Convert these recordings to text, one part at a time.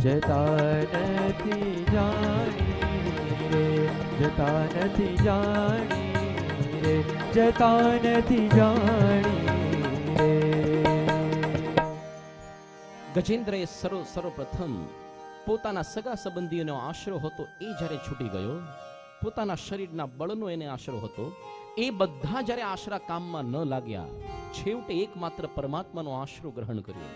જતા નથી જાણી રે, જતા નથી જાણી રે, જતા નથી જાણી રે. ગજેન્દ્રએ સર્વપ્રથમ પોતાના સગા સંબંધીઓનો આશરો હતો એ જ્યારે છૂટી ગયો, પોતાના શરીરના બળનો એને આશરો હતો, એ બધા જ્યારે આશરા કામમાં ન લાગ્યા, છેવટે એકમાત્ર પરમાત્માનો આશરો ગ્રહણ કર્યો.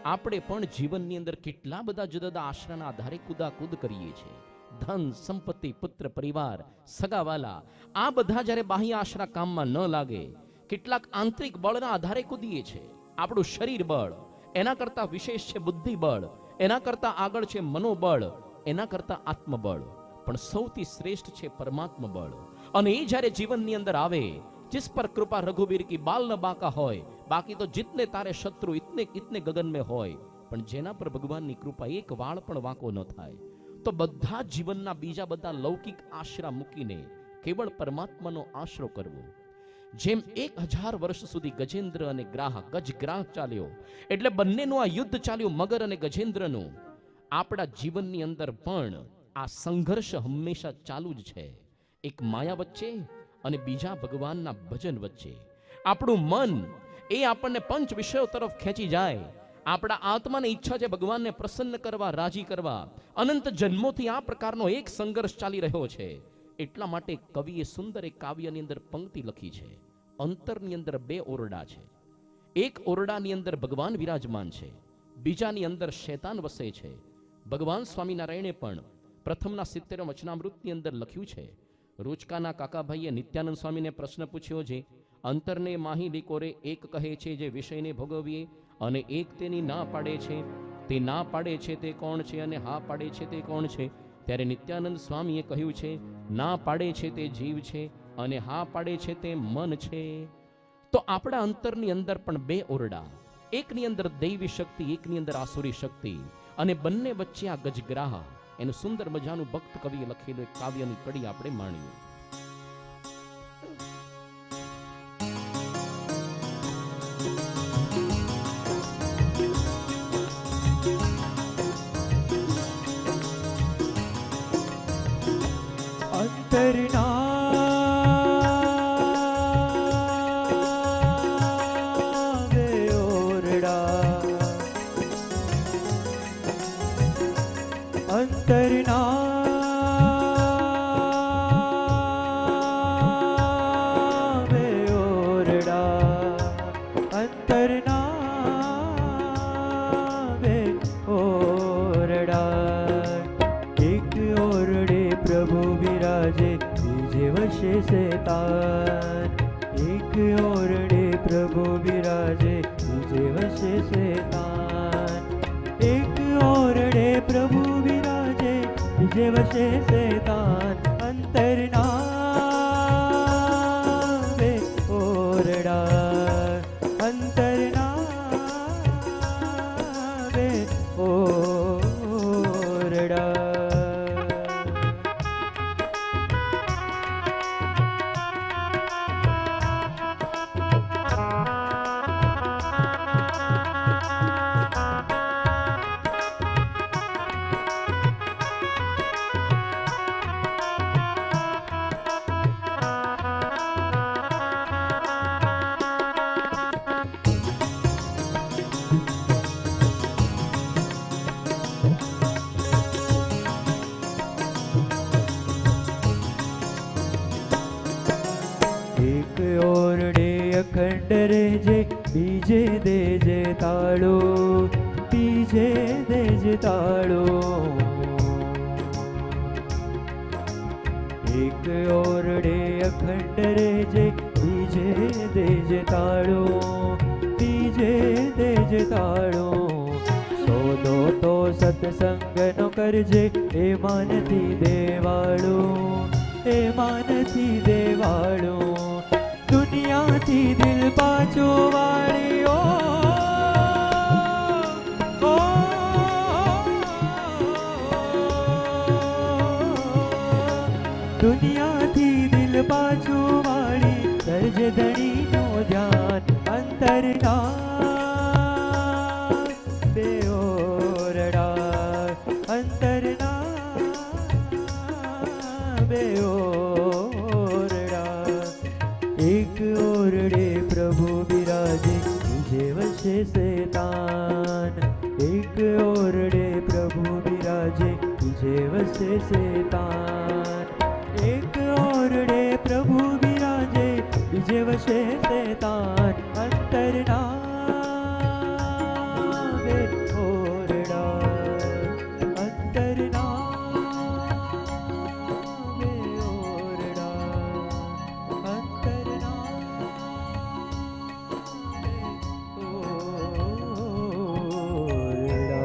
આપણે પણ જીવનની અંદર કેટલા બધા જુદા જુદા આશરાના આધારે કુદાકુદ કરીએ છીએ. ધન, સંપત્તિ, પુત્ર, પરિવાર, સગાવાલા, આ બધા જ્યારે બાહ્ય આશરા કામમાં ન લાગે, કેટલાક આંતરિક બળના આધારે કૂદીએ છીએ. આપણું શરીર બળ, એના કરતા વિશેષ છે બુદ્ધિ બળ, એના કરતા આગળ છે મનોબળ, એના કરતા આત્મબળ, પણ સૌથી શ્રેષ્ઠ છે પરમાત્મા બળ. અને એ જ્યારે જીવનની અંદર આવે, जिस पर कृपा रघुवीर की बाल न बाका होय, बाकी तो जितने तारे शत्रु इतने इतने गगन में होय, पण जेना पर भगवाननी कृपा एक वाળ પણ વાંકો ન થાય. તો બધા જીવનના બીજા બધા લૌકિક આશરા મૂકીને કેવળ પરમાત્માનો આશરો કરવો. જેમ 1000 વર્ષ સુધી ગજેન્દ્ર અને ગજગ્રાહ ચાલ્યો, એટલે બંનેનું આ યુદ્ધ ચાલ્યું, મગર અને ગજેન્દ્રનું. આપણા જીવનની અંદર પણ આ સંઘર્ષ હંમેશા ચાલુ જ છે. એક માયા વચ્ચે અને બીજા ભગવાનના ભજન વચ્ચે. આપણું મન એ આપણને પંચ વિષયો તરફ ખેંચી જાય. આપણા આત્માની ઈચ્છા છે ભગવાનને પ્રસન્ન કરવા, રાજી કરવા. અનંત જન્મોથી આ પ્રકારનો એક સંઘર્ષ ચાલી રહ્યો છે. એટલા માટે કવિએ સુંદર એક કાવ્યની અંદર પંક્તિ લખી છે. અંતરની અંદર 2 ઓરડા છે. એક ઓરડાની અંદર ભગવાન વિરાજમાન છે, બીજાની અંદર શૈતાન વસે છે. ભગવાન સ્વામિનારાયણે પણ પ્રથમના 70 વચનામૃતની અંદર લખ્યું છે. રોચકાના કાકાભાઈએ નિત્યાનંદ સ્વામીને પ્રશ્ન પૂછ્યો છે, અંતરને માહી લીકોરે એક કહે છે જે વિષયને ભોગવીએ, અને એક તેની ના પાડે છે. તે ના પાડે છે તે કોણ છે અને હા પાડે છે તે કોણ છે? ત્યારે નિત્યાનંદ સ્વામીએ કહ્યું છે, ના પાડે છે તે જીવ છે અને હા પાડે છે તે મન છે. તો આપણા અંતરની અંદર પણ 2 ઓરડા, એકની અંદર દૈવી શક્તિ, એકની અંદર આસુરી શક્તિ, અને બંને વચ્ચે આ ગજગ્રાહ. એનું સુંદર મજાનું ભક્ત કવિએ લખેલું એક કાવ્યની કડી આપણે માણીએ. અંતરના શેતાન, એક ઓરડે પ્રભુ વિરાજે બીજે વશે શેતાન. એક ઓરડે પ્રભુ વિરાજે બીજે વશે શેતાન. અંતરના 2 ઓરડા, અંતરના 2 ઓરડા. અખંડ રેજે બીજે દેજે તાળો, બીજે દેજે તાળો. એક ઓરડે અખંડ રેજે બીજે દેજે તાળો, બીજે દેજે તાળો. સોદો તો સત્સંગનો કરજે એમાંથી દેવાળો, એમાંથી દેવાળો. દુનિયાથી દિલ પાછો વાળ્યો, દુનિયાથી દિલ પાછો વાળી કરજે ધણીનો ધ્યાન. અંતરના 2 ઓરડા, से तान। एक ओरडे प्रभु विराजे, बीजे वशे शैतान। अंतर नावे ओरडा, अंतर नावे ओरडा, अंतर नावे ओरडा।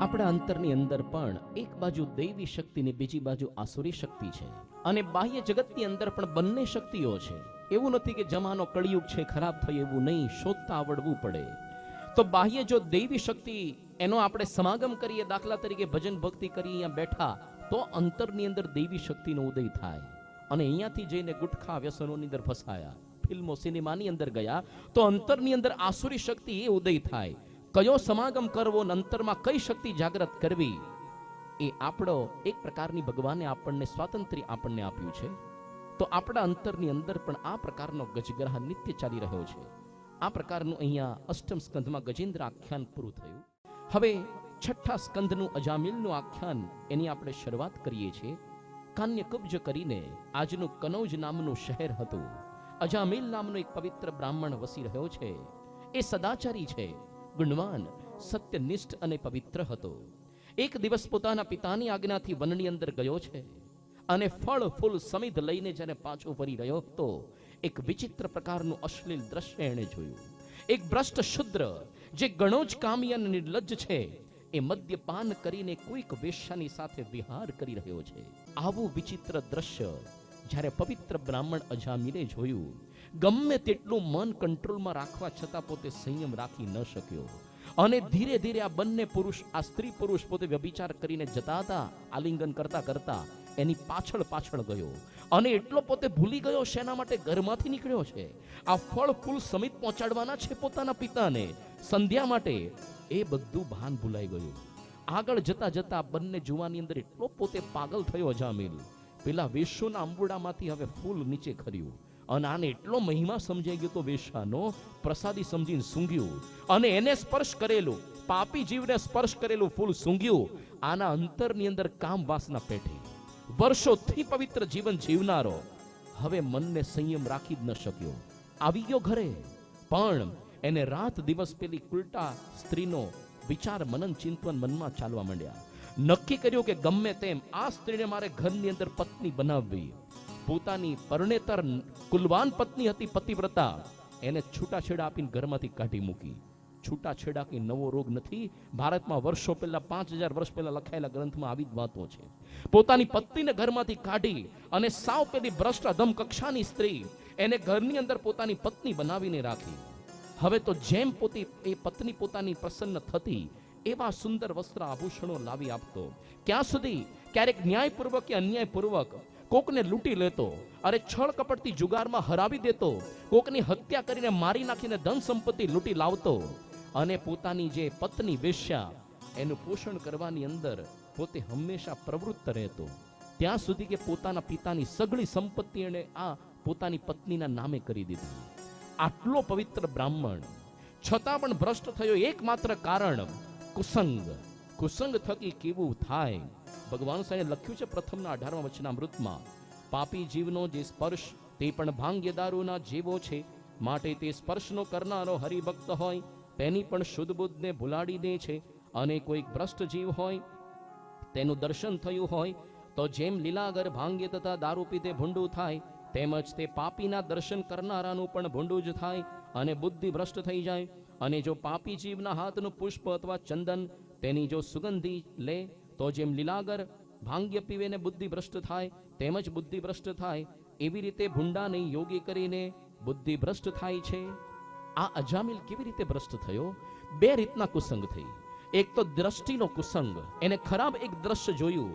આપણા અંતરની અંદર પણ એક બાજુ દૈવી શક્તિ ને બીજી બાજુ આસુરી શક્તિ છે, અને બાહ્ય જગતની અંદર પણ બંને શક્તિઓ છે. એવું નથી કે જમાનો કળિયુગ છે, ખરાબ થાય એવું નહીં, શોધતા આવડવું પડે. તો બાહ્ય જો દૈવી શક્તિ એનો આપણે સમાગમ કરીએ, દાખલા તરીકે ભજન ભક્તિ કરી અહીંયા બેઠા, તો અંતરની અંદર દૈવી શક્તિનો ઉદય થાય. અને અહીંયાથી જઈને ગુટખા વ્યસનોની અંદર ફસાયા, ફિલ્મો સિનેમાની અંદર ગયા, તો અંતરની અંદર આસુરી શક્તિ એ ઉદય થાય. કયો સમાગમ કરવો, અંતરમાં કઈ શક્તિ જાગૃત કરવી, એ આપણો એક પ્રકારની ભગવાને આપણને સ્વાતંત્ર્ય આપણને આપ્યું છે. તો આપણા અંતરની અંદર પણ આ પ્રકારનો ગજગ્રહ નિત્ય ચાલી રહ્યો છે. આ પ્રકારનું અહીંયા અષ્ટમ સ્કંધમાં ગજેન્દ્ર આખ્યાન પૂરું થયું. હવે છઠ્ઠા સ્કંધનું અજામિલનું આખ્યાન એની આપણે શરૂઆત કરીએ છીએ. કાન્ય કબ્જ કરીને આજનું કનૌજ નામનું શહેર હતું. અજામિલ નામનો એક પવિત્ર બ્રાહ્મણ વસી રહ્યો છે. એ સદાચારી છે, ગુણવાન, સત્યનિષ્ઠ અને પવિત્ર હતો. એક દિવસ પોતાના પિતાની આજ્ઞાથી વનની અંદર ગયો છે, અને ફળ ફૂલ સમિધ લઈને જ્યારે પાછો ફરી રહ્યો હતો, એક વિચિત્ર પ્રકારનું અશ્લીલ દ્રશ્ય એણે જોયું. એક ભ્રષ્ટ શુદ્ર, જે ઘણો જ કામી અને નિર્લજ્જ છે, એ મદ્યપાન કરીને કોઈક વેશ્યાની સાથે વિહાર કરી રહ્યો છે. આવું વિચિત્ર દ્રશ્ય જ્યારે પવિત્ર બ્રાહ્મણ અજામિલે જોયું, ગમે તેટલું મન કંટ્રોલમાં રાખવા છતાં પોતે સંયમ રાખી ન શક્યો. અને ધીરે ધીરે આ બંને પુરુષ, આ સ્ત્રી પુરુષ પોતે વ્યભિચાર કરીને જતા હતા, આલિંગન કરતા કરતા એની પાછળ પાછળ ગયો. અને એટલો પોતે ભૂલી ગયો શેના માટે ઘરમાંથી નીકળ્યો છે. આ ફળ ફૂલ સમિત પહોંચાડવાના છે પોતાના પિતાને સંધ્યા માટે, એ બધું ભાન ભૂલાઈ ગયું. આગળ જતા જતા બંને જુવાની અંદર એટલો પોતે પાગલ થયો અજામિલ, પેલા વેશ્યોના અંબુડામાંથી હવે ફૂલ નીચે ખર્યું. અને આને એટલો મહિમા સમજાઈ ગયો તો વેશ્યાનો, પ્રસાદી સમજીને સૂંઘ્યું, અને એને સ્પર્શ કરેલું, પાપી જીવને સ્પર્શ કરેલું ફૂલ સૂંઘ્યું. આના અંતરની અંદર કામ વાસના પેઠી વર્ષોથી પવિત્ર જીવન જીવનારો હવે મનને સંયમ રાખી જ ન શક્યો. આવી ગયો ઘરે, પણ એને રાત દિવસ પેલી ઉલટા સ્ત્રીનો વિચાર, મનન ચિંતન મનમાં ચાલવા માંડ્યા. નક્કી કર્યું કે ગમે તેમ આ સ્ત્રીને મારે ઘરની અંદર પત્ની બનાવવી. પોતાની પરણેતર કુલવાન પત્ની હતી, પતિવ્રતા, એને છૂટાછેડા આપીને ઘરમાંથી કાઢી મૂકી. છૂટાછેડા કે નવો રોગ નથી, ભારતમાં વર્ષો પહેલા 5000 વર્ષ પહેલા લખાયેલા ગ્રંથમાં આવી જ વાતો છે. પોતાની પત્નીને ઘરમાંથી કાઢી અને સાવ પેલી ભ્રષ્ટ અધમ કક્ષાની સ્ત્રી એને ઘરની અંદર પોતાની પત્ની બનાવીને રાખી. હવે તો જેમ પોતે એ પત્ની પોતાની પ્રસન્ન થતી એવા સુંદર વસ્ત્ર આભૂષણો લાવી આપતો. ક્યાં સુધી? ક્યારેક ન્યાયપૂર્વક કે અન્યાયપૂર્વક કોકને લૂંટી લેતો, અરે છળ કપટથી જુગારમાં હરાવી દેતો, કોકની હત્યા કરીને મારી નાખીને ધન સંપત્તિ લૂંટી લાવતો, અને પોતાની જે પત્ની વેશ્યા એનું પોષણ કરવાની અંદર પોતે હંમેશા પ્રવૃત્ત રહેતો. ત્યાં સુધી કે પોતાના પિતાની સગળી સંપત્તિ એને આ પોતાની પત્નીના નામે કરી દીધી. આટલો પવિત્ર બ્રાહ્મણ છતાં પણ ભ્રષ્ટ થયો એકમાત્ર કારણ કુસંગ. કુસંગ થકી કેવું થાય? ભગવાન સાહેબે લખ્યું છે પ્રથમના 18મા વચનામૃતમાં, પાપી જીવનો જે સ્પર્શ તે પણ ભાંગ્ય દારૂના જેવો છે, માટે તે સ્પર્શનો કરનારો હરિભક્ત હોય તેની પણ શુદ્ધ બુદ્ધને ભૂલાડી દે છે. અને કોઈક ભ્રષ્ટ જીવ હોય, તેનું દર્શન થયું હોય તો જેમ લીલાગર ભાંગ્ય તથા દારૂ પીતે ભૂંડું થાય, તેમજ તે પાપીના દર્શન કરનારાનું પણ ભૂંડું જ થાય અને બુદ્ધિ ભ્રષ્ટ થઈ જાય. અને જો પાપી જીવના હાથનું પુષ્પ અથવા ચંદન તેની જો સુગંધી લે, તો જેમ લીલાગર ભાંગ્ય પીવેને બુદ્ધિ ભ્રષ્ટ થાય, તેમજ બુદ્ધિ ભ્રષ્ટ થાય. એવી રીતે ભૂંડાને યોગી કરીને બુદ્ધિ ભ્રષ્ટ થાય છે. આ અજામિલ કેવી રીતે ભ્રષ્ટ થયો? બે રીતના કુસંગ થઈ. એક તો દ્રષ્ટિનો કુસંગ, એને ખરાબ એક દ્રશ્ય જોયું,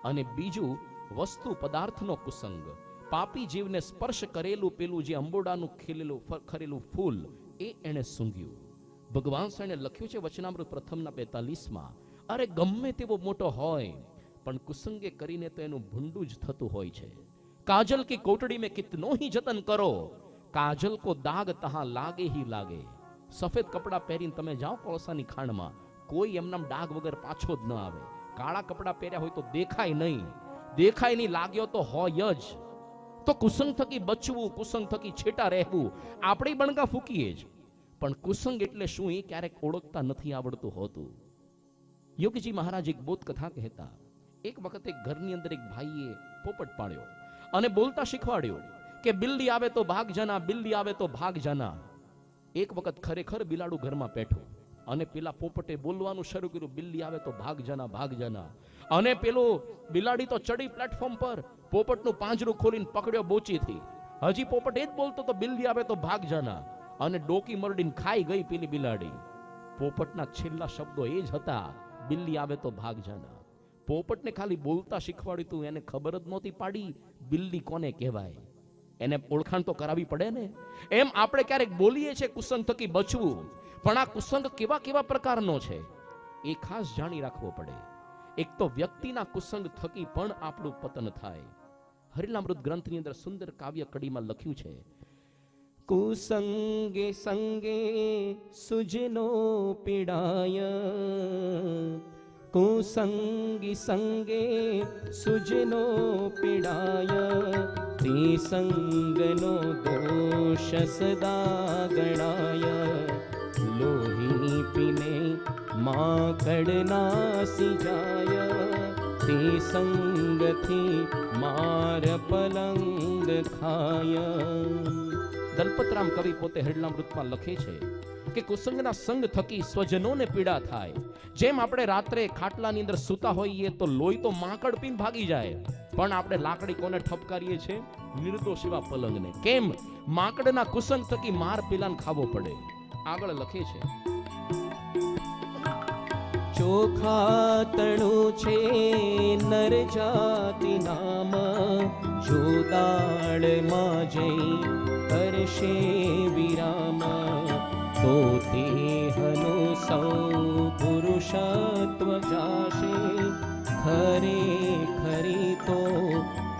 અને બીજું વસ્તુ પદાર્થનો કુસંગ. પાપી જીવને સ્પર્શ કરેલું પેલું જે અંબોડાનું ખીલેલું ખરેલું ફૂલ એ એને સૂંઘ્યું. ભગવાન સાહેબે લખ્યું છે વચનામૃત પ્રથમના 42માં, અરે ગમે તેવો મોટો હોય પણ કુસંગે કરીને તો એનું ભૂંડું જ થતું હોય છે. કાજલ કી કોટડી में कितनो ही जतन करो, કાજલ કો દાગ તહાં લાગે હી લાગે. સફેદ કપડા પહેરીને તમે જાઓ કોળસાની ખાણમાં, કોઈ એમનામ ડાઘ વગર પાછો જ ન આવે. કાળા કપડાં પહેર્યા હોય તો દેખાય નહીં લાગ્યો તો હોય જ. તો કુસંગ થકી બચવું, કુસંગ થકી છેટા રહેવું, આપણે બણગા ફૂકીએ જ, પણ કુસંગ એટલે શું એ ક્યારેક ઓળખતા નથી આવડતું હોતું. યોગીજી મહારાજ એક બોધ કથા કહેતા, એક વખત એક ઘરની અંદર એક ભાઈએ પોપટ પાળ્યો અને બોલતા શીખવાડ્યો કે બિલ્લી આવે તો ભાગ જાના, બિલ્લી આવે તો ભાગ જાના. એક વખત ખરેખર બિલાડું ઘરમાં બેઠું અને પેલા પોપટે બોલવાનું શરૂ કર્યું, બિલ્લી આવે તો ભાગ જાના, ભાગ જાના. અને પેલો બિલાડી તો ચડી પ્લેટફોર્મ પર, પોપટનું પાંજરું ખોલીને પકડ્યો બોચીથી. હજી પોપટ એ જ બોલતો તો બિલ્લી આવે તો ભાગ જાના, અને ડોકી મરડીને ખાઈ ગઈ પેલી બિલાડી. પોપટના છેલ્લા શબ્દો એ જ હતા, બિલ્લી આવે તો ભાગ જાના. પોપટને ખાલી બોલતા શીખવાડ્યું તું, એને ખબર જ નહોતી પાડી બિલ્લી કોને કહેવાય. એને ઓળખાણ તો કરાવી પડે ને. એમ આપણે ક્યારેક બોલીએ છીએ કુસંગ થકી બચવું, પણ આ કુસંગ કેવા કેવા પ્રકારનો છે એ ખાસ જાણી રાખવો પડે. એક તો વ્યક્તિના કુસંગ થકી પણ આપણું પતન થાય. હરિલામૃત ગ્રંથની અંદર સુંદર કાવ્ય કડીમાં લખ્યું છે, કુસંગે સંગે સુજનો પીડાય, કુસંગી સંગે સુજનો પીડાય, તે સંગનો દોષ સદા ગણાય, લોહી પીને માકડ નાસી જાય, તે સંગથી માર પલંગ ખાય. દલપતરામ કવિ પોતે હરિલામૃતમાં લખે છે કે કુસંગના સંગ થકી સ્વજનોને પીડા થાય. જેમ આપણે રાત્રે ખાટલાની અંદર સૂતા હોઈએ તો લોહી તો માકડ પીને ભાગી જાય, પણ આપણે લાકડી કોને ઠપકારીએ છીએ? નિર્દોષ એવા પલંગને. કેમ? માકડના કુસંગ થકી માર પેલાને ખાવો પડે. આગળ લખે છે, ચોખા તણું છે નર જાતિ નામ, જો દાળમાં જઈ કરશે વિરામ, તો દેહનો સૌ પુરુષત્વ જાશે, ખરે ખરી તો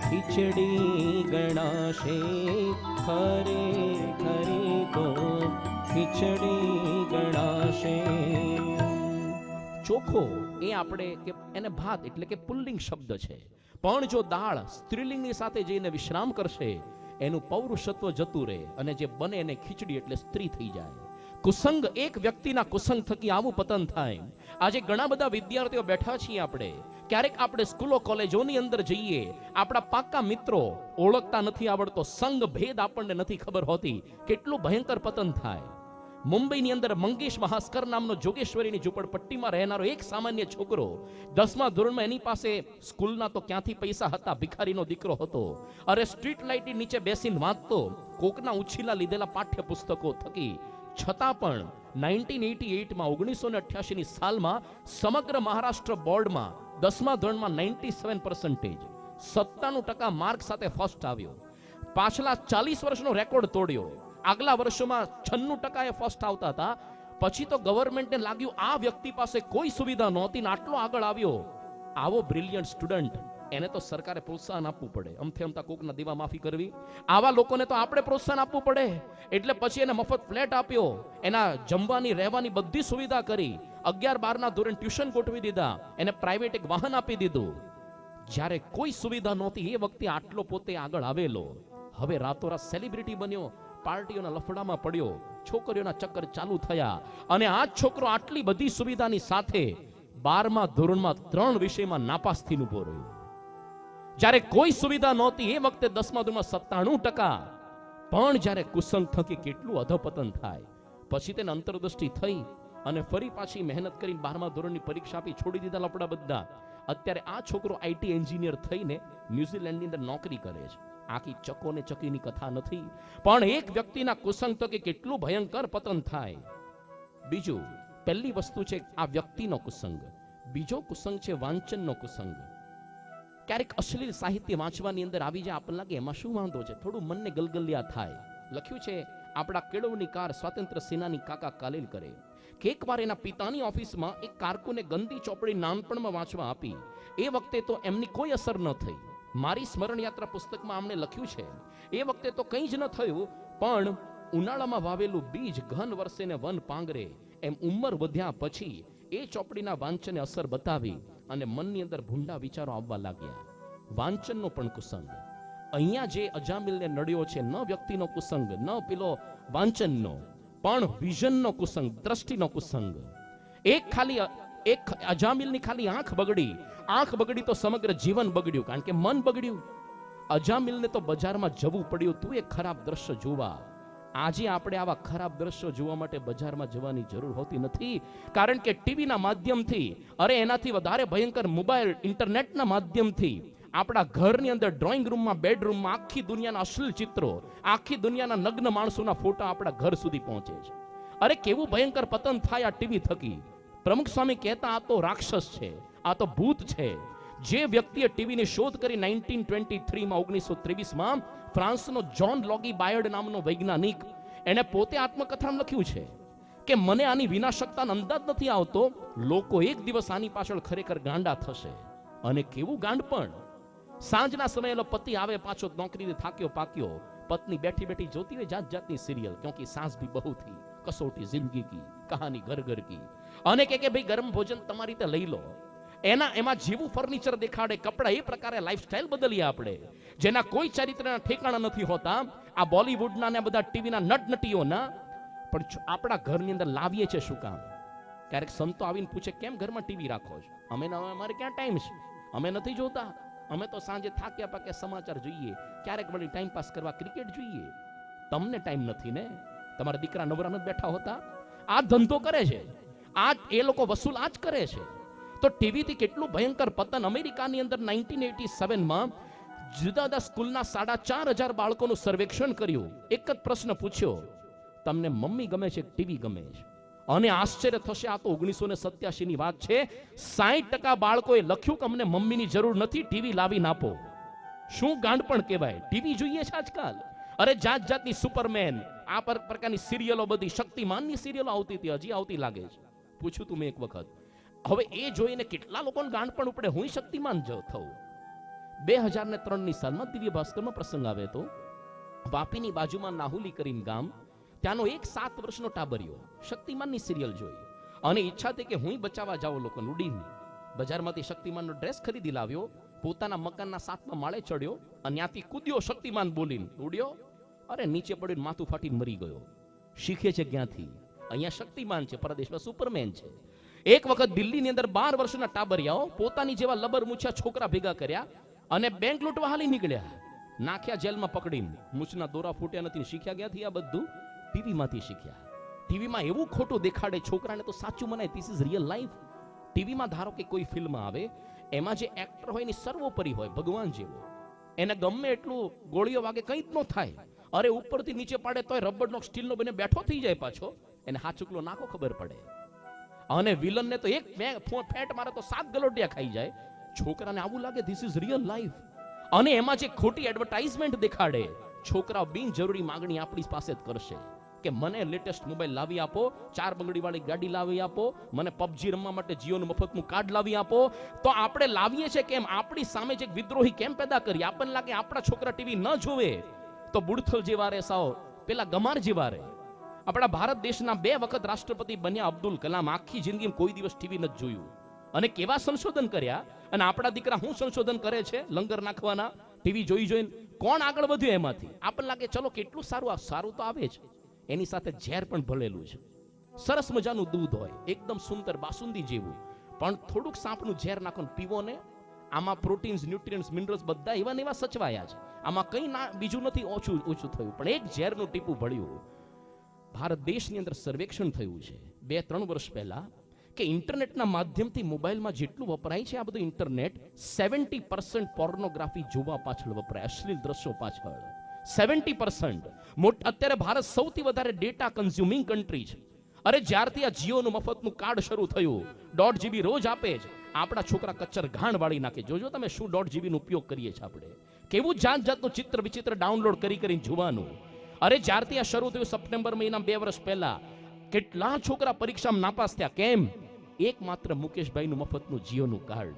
ખીચડી ગણાશે, ખરે ખરી તો ખીચડી ગણાશે. ચોખો એ આપણે કે એને ભાત એટલે કે પુલ્લિંગ શબ્દ છે, પણ જો દાળ સ્ત્રીલિંગની સાથે જઈને વિશ્રામ કરશે એનું પૌરુષત્વ જતું રહે અને જે બને એને ખીચડી એટલે સ્ત્રી થઈ જાય. કુસંગ, એક વ્યક્તિના કુસંગ થકી આવું પતન થાય. આજે ઘણા બધા વિદ્યાર્થીઓ બેઠા છીએ આપણે, ક્યારેક આપણે સ્કૂલો કોલેજોની અંદર જઈએ, આપણા પાક્કા મિત્રો ઓળખતા નથી આવડતો, સંગ ભેદ આપણને નથી ખબર હોતી, કેટલું ભયંકર પતન થાય. મુંબઈની અંદર મંગેશ મહાસ્કર નામનો જોગેશ્વરીની ઝૂંપડપટ્ટીમાં રહેનારો એક સામાન્ય છોકરો 10મા ધોરણમાં, એની પાસે સ્કૂલના તો ક્યાંથી પૈસા હતા, ભિખારીનો દીકરો હતો. અરે સ્ટ્રીટ લાઇટની નીચે બેસીને વાંચતો, કોકના ઉછીલા લીધેલા પાઠ્ય પુસ્તકો થકી. છતાં પણ 1988માં 1988ની સાલમાં સમગ્ર મહારાષ્ટ્ર બોર્ડમાં 10મા ધોરણમાં 97%, 97% માર્ક સાથે ફર્સ્ટ આવ્યો. પાછલા 40 વર્ષનો રેકોર્ડ તોડ્યો. આગલા વર્ષોમાં 96% ફર્સ્ટ આવતા હતા. પછી તો ગવર્મેન્ટને લાગ્યું આ વ્યક્તિ પાસે કોઈ સુવિધા નહોતી ને આટલો આગળ આવ્યો. આવો બ્રિલિયન્ટ સ્ટુડન્ટ, એને તો સરકારે પ્રોત્સાહન આપવું પડે. અમથે અમથા કોકના દેવા માફી કરવી, આવા લોકોને તો આપણે પ્રોત્સાહન આપવું પડે. એટલે પછી એને મફત ફ્લેટ આપ્યો, એના જમવાની રહેવાની બધી સુવિધા કરી, 11-12ના ધોરણ ટ્યુશન ગોઠવી દીધા, એને પ્રાઇવેટ એક વાહન આપી દીધું. જ્યારે કોઈ સુવિધા નહોતી એ વખતે આટલો પોતે આગળ આવેલો, હવે રાતોરાત સેલિબ્રિટી બન્યો, પાર્ટીઓના લફડામાં પડ્યો, છોકરીઓના ચક્કર ચાલુ થયા, અને આ છોકરો આટલી બધી સુવિધાની સાથે 12મા ધોરણમાં 3 વિષયમાં નાપાસ થઈને ઉભો રહ્યો. જ્યારે કોઈ સુવિધા નહોતી એ વખતે 10મા ધોરણમાં 97%. પણ જ્યારે કુસંગ થકી કેટલું અધપતન થાય, પછી તેને અંતરદૃષ્ટિ થઈ અને ફરી પાછી મહેનત કરીને 12મા ધોરણની પરીક્ષા આપી, છોડી દીધા લફડા બધા. અત્યારે આ છોકરો આઈટી એન્જિનિયર થઈને ન્યુઝીલેન્ડની અંદર નોકરી કરે છે. આખી ચકો ને ચકીની કથા નથી, પણ એક વ્યક્તિના કુસંગ થકી કેટલું ભયંકર પતન થાય. બીજું, પહેલી વસ્તુ છે આ વ્યક્તિનો કુસંગ. બીજો કુસંગ છે વાંચનનો કુસંગ. ક્યારેક અશ્લીલ સાહિત્ય વાંચવાની અંદર આવી જાય, આપણને લાગે એમાં શું વાંધો છે, થોડું મનને ગલગલિયા થાય. લખ્યું છે આપણા કેળવણીકાર સ્વાતંત્ર્ય સેનાની કાકા કાલેલ કરે કે એકવાર એના પિતાની ઓફિસમાં એક કારકુને ગંદી ચોપડી નાનપણમાં વાંચવા આપી. એ વખતે તો એમની કોઈ અસર ન થઈ. મારી સ્મરણ યાત્રા પુસ્તકમાં અમને લખ્યું છે એ વખતે તો કંઈ જ ન થયું, પણ ઉનાળામાં વાવેલું બીજ ઘન વર્ષે ને વન પાંગરે, એમ ઉંમર વધ્યા પછી એ ચોપડીના વાંચને અસર બતાવી અને મનની અંદર ભૂંડા વિચારો આવવા લાગ્યા. વાંચનનો પણ કુસંગ. અહીંયા જે અજામિલને નડ્યો છે, ન વ્યક્તિનો કુસંગ, ન પેલો વાંચનનો, પણ વિઝનનો કુસંગ, દ્રષ્ટિનો કુસંગ. એક અજામિલની ખાલી આંખ બગડી તો સમગ્ર જીવન બગડ્યું, કારણ કે મન બગડ્યું. અજામિલને તો બજારમાં જવું પડ્યું તું એક ખરાબ દ્રશ્ય જોવા. આજે આપણે આવા ખરાબ દ્રશ્યો જોવા માટે બજારમાં જવાની જરૂર હોતી નથી, કારણ કે ટીવીના માધ્યમથી, અરે એનાથી વધારે ભયંકર મોબાઈલ ઇન્ટરનેટના માધ્યમથી આપણા ઘરની અંદર, ડ્રોઈંગ રૂમમાં, બેડરૂમમાં આખી દુનિયાના અશ્લીલ ચિત્રો, આખી દુનિયાના નગ્ન માણસોના ફોટા આપણા ઘર સુધી પહોંચે છે. અરે કેવું ભયંકર પતન થાય આ ટીવી થકી. પ્રમુખ સ્વામી કહેતા આ તો રાક્ષસ છે, આ તો ભૂત છે. જે વ્યક્તિએ ટીવીની શોધ કરી 1923માં 1923માં ફ્રાન્સનો જ્હોન લોગી બાયર્ડ નામનો વૈજ્ઞાનિક, એને પોતે આત્મકથામાં લખ્યું છે કે મને આની વિનાશકતાનો અંદાજ નથી આવતો, લોકો એક દિવસ આની પાછળ ખરેખર ગાંડા થશે. અને કેવું ગાંડપણ. સાંજના સમયે પતિ આવે પાછો નોકરીથી થાક્યો પાક્યો, પત્ની બેઠી બેઠી જોતી હોય જાત જાતની સિરિયલ, ક્યોંકि સાસ ભી બહુ થી, કસોટી જિંદગી કી, કહાની ઘર ઘર કી. અને કે ભાઈ ગરમ ભોજન તમારી રીતે લઈ લો. એમાં જેવું ફર્નિચર દેખાડે, કપડા, એ પ્રકારે લાઈફસ્ટાઈલ બદલીએ આપણે, જેના કોઈ ચારિત્રના ઠેકાણા નથી હોતા. આ બોલિવૂડના ને બધા ટીવીના નટનટીઓના પણ આપણા ઘરની અંદર લાવીએ છે શું કામ? ક્યારેક સંતો આવીને પૂછે કેમ ઘરમાં ટીવી રાખો છો? અમારે ક્યાં ટાઈમ છે, અમે નથી જોતા. અમે તો સાંજે થાક્યા પાક્યા સમાચાર જોઈએ, ક્યારેક વળી ટાઈમ પાસ કરવા ક્રિકેટ જોઈએ. તમને ટાઈમ નથી ને? તમારા દીકરા નવરા નથી બેઠા હોતા? આ ધંધો કરે છે, આ એ લોકો વસૂલ આ જ કરે છે. તો ટીવીથી કેટલું ભયંકર પતન. અમેરિકાની અંદર 1987માં જુદા જુદા સ્કૂલના 4,500 બાળકોનું સર્વેક્ષણ કર્યું. એક જ પ્રશ્ન પૂછ્યો, તમને મમ્મી ગમે છે ટીવી ગમે છે? અને આશ્ચર્ય થશે, આ તો 1987ની વાત છે. 60% બાળકોએ લખ્યું કે અમને મમ્મીની જરૂર નથી, ટીવી લાવીને આપો. શું ગાંડપણ કહેવાય. ટીવી જોઈએ છે આજકાલ. અરે જાત જાતની સુપરમેન, આ પ્રકારની સિરિયલો, બધી શક્તિમાનની સિરિયલો આવતી હતી, હજી આવતી લાગે છે. પૂછ્યું તું મેં એક વખત. હવે એ જોઈને કેટલા લોકોને ગાંડપણ ઉપડે, હું શક્તિમાન થઉં. 2003ની સાલમાં દિવ્ય ભાસ્કરમાં પ્રસંગ આવે તો વાપીની બાજુમાં નાહુલી કરીને ગામ, ત્યાંનો એક 7 વર્ષનો ટાબરિયો શક્તિમાનની સિરિયલ જોઈ અને ઈચ્છા થઈ કે હું બચાવવા જાઉં લોકોને ઉડીને. બજારમાંથી શક્તિમાનનો ડ્રેસ ખરીદી લાવ્યો, પોતાના મકાનના 7મા માળે ચડ્યો અને ત્યાંથી કૂદ્યો શક્તિમાન બોલીને. ઉડ્યો, અરે નીચે પડ્યો, માથું ફાટીને મરી ગયો. શીખે છે ક્યાંથી? અહીંયા શક્તિમાન છે, પરદેશમાં સુપરમેન છે. એક વખત દિલ્હીની અંદર 12 વર્ષના ટાબરિયાઓ પોતાની જેવા લબર મૂછ્યા છોકરા ભેગા કર્યા અને બેંક લૂંટવા હાલી નીકળ્યા. નાખ્યા જેલમાં પકડીને. મૂછના દોરા ફૂટ્યા નથી. શીખ્યા ક્યાંથી? આ બધું ટીવીમાંથી શીખ્યા. ટીવીમાં એવું ખોટું દેખાડે છોકરાને તો સાચું મનાય. This is real life. ટીવીમાં ધારો કે કોઈ ફિલ્મ આવે, એમાં જે એક્ટર હોય એની સર્વોપરી હોય, ભગવાન જેવો. એને ગમે એટલું ગોળીઓ વાગે કંઈ જ ન થાય. અરે ઉપરથી નીચે પાડે તોય રબરનો સ્ટીલનો બને બેઠો થઈ જાય પાછો. એને હાચુકલો નાખો ખબર પડે. અને વિલનને તો એક ફેટ મારે તો 7 ગલોટિયા ખાઈ જાય. છોકરાને આવું લાગે ધીસ ઇઝ રિયલ લાઈફ. અને એમાં જે ખોટી એડવર્ટાઇઝમેન્ટ દેખાડે, છોકરાઓ બિનજરૂરી માંગણી આપણી પાસે જ કરશે કે મને લેટેસ્ટ મોબાઈલ લાવી આપો, 4 બંગડી વાળી ગાડી લાવી આપો, મને પબજી રમવા માટે જીઓનું મફતનું કાર્ડ લાવી આપો. તો આપણે લાવીએ છીએ કેમ? આપણી સામે જે વિદ્રોહી કેમ પેદા કરી? આપણને લાગે આપણા છોકરા ટીવી ન જોવે તો બુડથલ જેવા રે, સાવ પેલા ગમાર જેવા રે. આપણા ભારત દેશના 2 વખત રાષ્ટ્રપતિ બન્યા અબ્દુલ કલામ, આખી જિંદગીમાં કોઈ દિવસ ટીવી નથી જોયું. અને કેવા સંશોધન કર્યા. અને આપણા દીકરા શું સંશોધન કરે છે? લંગર નાખવાના, ટીવી જોઈ જોઈને. કોણ આગળ વધ્યું એમાંથી? આપણને લાગે ચલો કેટલું સારું, આ સારું તો આવે છે. એની સાથે ઝેર પણ ભળેલું છે. સરસ મજાનું દૂધ હોય, એકદમ સુંદર બાસુંદી જેવું, પણ થોડુંક સાપનું ઝેર નાખો પીવો ને, આમાં પ્રોટીન્સ, ન્યુટ્રિયન્ટ્સ, મિનરલ્સ બધા એવા ને એવા સચવાયા છે. આમાં કંઈ બીજું નથી ઓછું થયું, પણ એક ઝેરનું ટીપું ભળ્યું. ભારત દેશની અંદર સર્વેક્ષણ થયું છે 2-3 વર્ષ પહેલા કે ઇન્ટરનેટના માધ્યમથી મોબાઈલમાં જેટલું વપરાય છે આ બધું ઇન્ટરનેટ, 70% પોર્નોગ્રાફી જોવા પાછળ વપરાય, અશ્લીલ દ્રશ્યો પાછળ. 70%. અત્યારે ભારત સૌથી વધારે ડેટા કન્ઝ્યુમિંગ કન્ટ્રી છે. અરે જ્યારથી આ જીઓનું મફતનું કાર્ડ શરૂ થયું, 1.5 GB રોજ આપે છે. આપણા છોકરા કચ્ચર ઘાણ વાળી નાખે. જોજો તમે શું 1.5 GB નો ઉપયોગ કરીએ છીએ આપણે. કેવું જાત જાતનું ચિત્ર વિચિત્ર ડાઉનલોડ કરીને જોવાનું. અરે જ્યારથી આ શરૂ થયું સપ્ટેમ્બર મહિના 2 વર્ષ પહેલા, કેટલા છોકરા પરીક્ષામાં નાપાસ થયા. કેમ? એકમાત્ર મુકેશભાઈનું મફતનું જીઓનું કાર્ડ.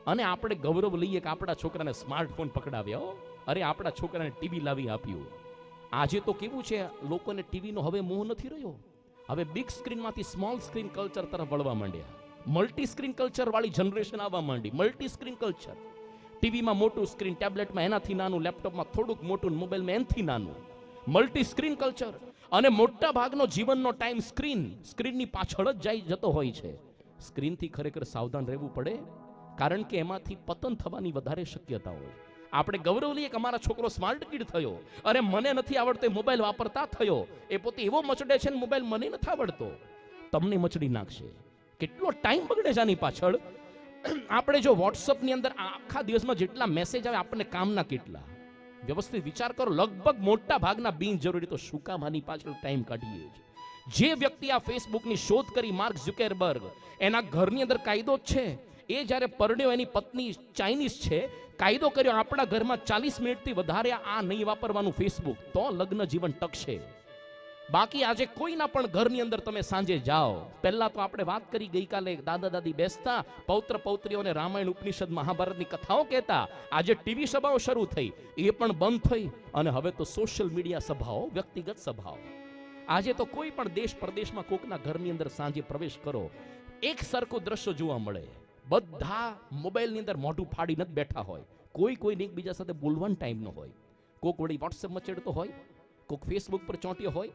અને આપણે ગૌરવ લઈએ કે આપણા છોકરાને સ્માર્ટફોન પકડાવ્યો. અરે આપણા છોકરાને ટીવી લાવી આપ્યું. આજે તો કેવું છે, લોકોને ટીવીનો હવે મોહ નથી રહ્યો. હવે બિગ સ્ક્રીનમાંથી સ્મોલ સ્ક્રીન કલ્ચર તરફ વળવા માંડ્યા. મલ્ટી સ્ક્રીન કલ્ચર વાળી જનરેશન આવવા માંડી. મલ્ટી સ્ક્રીન કલ્ચર, ટીવીમાં મોટું સ્ક્રીન, ટેબ્લેટમાં એનાથી નાનું, લેપટોપમાં થોડુંક મોટું, મોબાઈલમાં એનાથી નાનું. Multi screen culture. અને મોટા ભાગનો જીવનનો ટાઈમ સ્ક્રીનની પાછળ જ જતો હોય છે. સ્ક્રીનથી ખરેખર સાવધાન રહેવું પડે, કારણ કે એમાંથી પતન થવાની વધારે શક્યતા હોય. આપણે ગૌરવ લઈએ કે અમારા છોકરો સ્માર્ટ કિડ થયો, અરે મને નથી આવડતો મોબાઈલ વાપરતા થયો. એ પોતે એવો મચડે છે ને મોબાઈલ મને નથી આવડતો. તમને મચડી નાખશે. કેટલો ટાઈમ બગડે છે આની પાછળ. આપણે જો વોટ્સઅપની અંદર આખા દિવસમાં જેટલા મેસેજ આવે આપણને કામના કેટલા. વ્યવસ્થિત વિચાર કરો, લગભગ મોટા ભાગના બિનજરૂરી. તો શું કામ આની પાછળ ટાઈમ કાઢીએ છીએ? જે વ્યક્તિ આ ફેસબુકની શોધ કરી, માર્ક ઝુકરબર્ગ, એના ઘરની અંદર કાયદો જ છે. એ જ્યારે પરણ્યો, એની પત્ની ચાઇનીઝ છે, કાયદો કર્યો આપણા ઘરમાં 40 મિનિટથી વધારે આ નહીં વાપરવાનું ફેસબુક, તો લગ્ન જીવન ટકશે. બાકી આજે કોઈના પણ ઘરની અંદર તમે સાંજે જાઓ, પહેલા તો આપણે વાત કરી ગઈકાલે, દાદા દાદી બેસતા, પૌત્ર પૌત્રીઓને રામાયણ, ઉપનિષદ, મહાભારતની કથાઓ કહેતા. આજે ટીવી સભાઓ શરૂ થઈ, એ પણ બંધ થઈ. અને હવે તો સોશિયલ મીડિયા સભાઓ, વ્યક્તિગત સભાઓ. આજે તો કોઈ પણ દેશ પરદેશમાં કોકના ઘરની અંદર સાંજે પ્રવેશ કરો, એક સરખું દ્રશ્ય જોવા મળે. બધા મોબાઈલની અંદર મોઢું ફાડી નથી બેઠા હોય. કોઈને એકબીજા સાથે બોલવાનો ટાઈમ ન હોય. કોક વળી વોટ્સએપમાં ચડતો હોય, કોક ફેસબુક પર ચોંટ્યો હોય,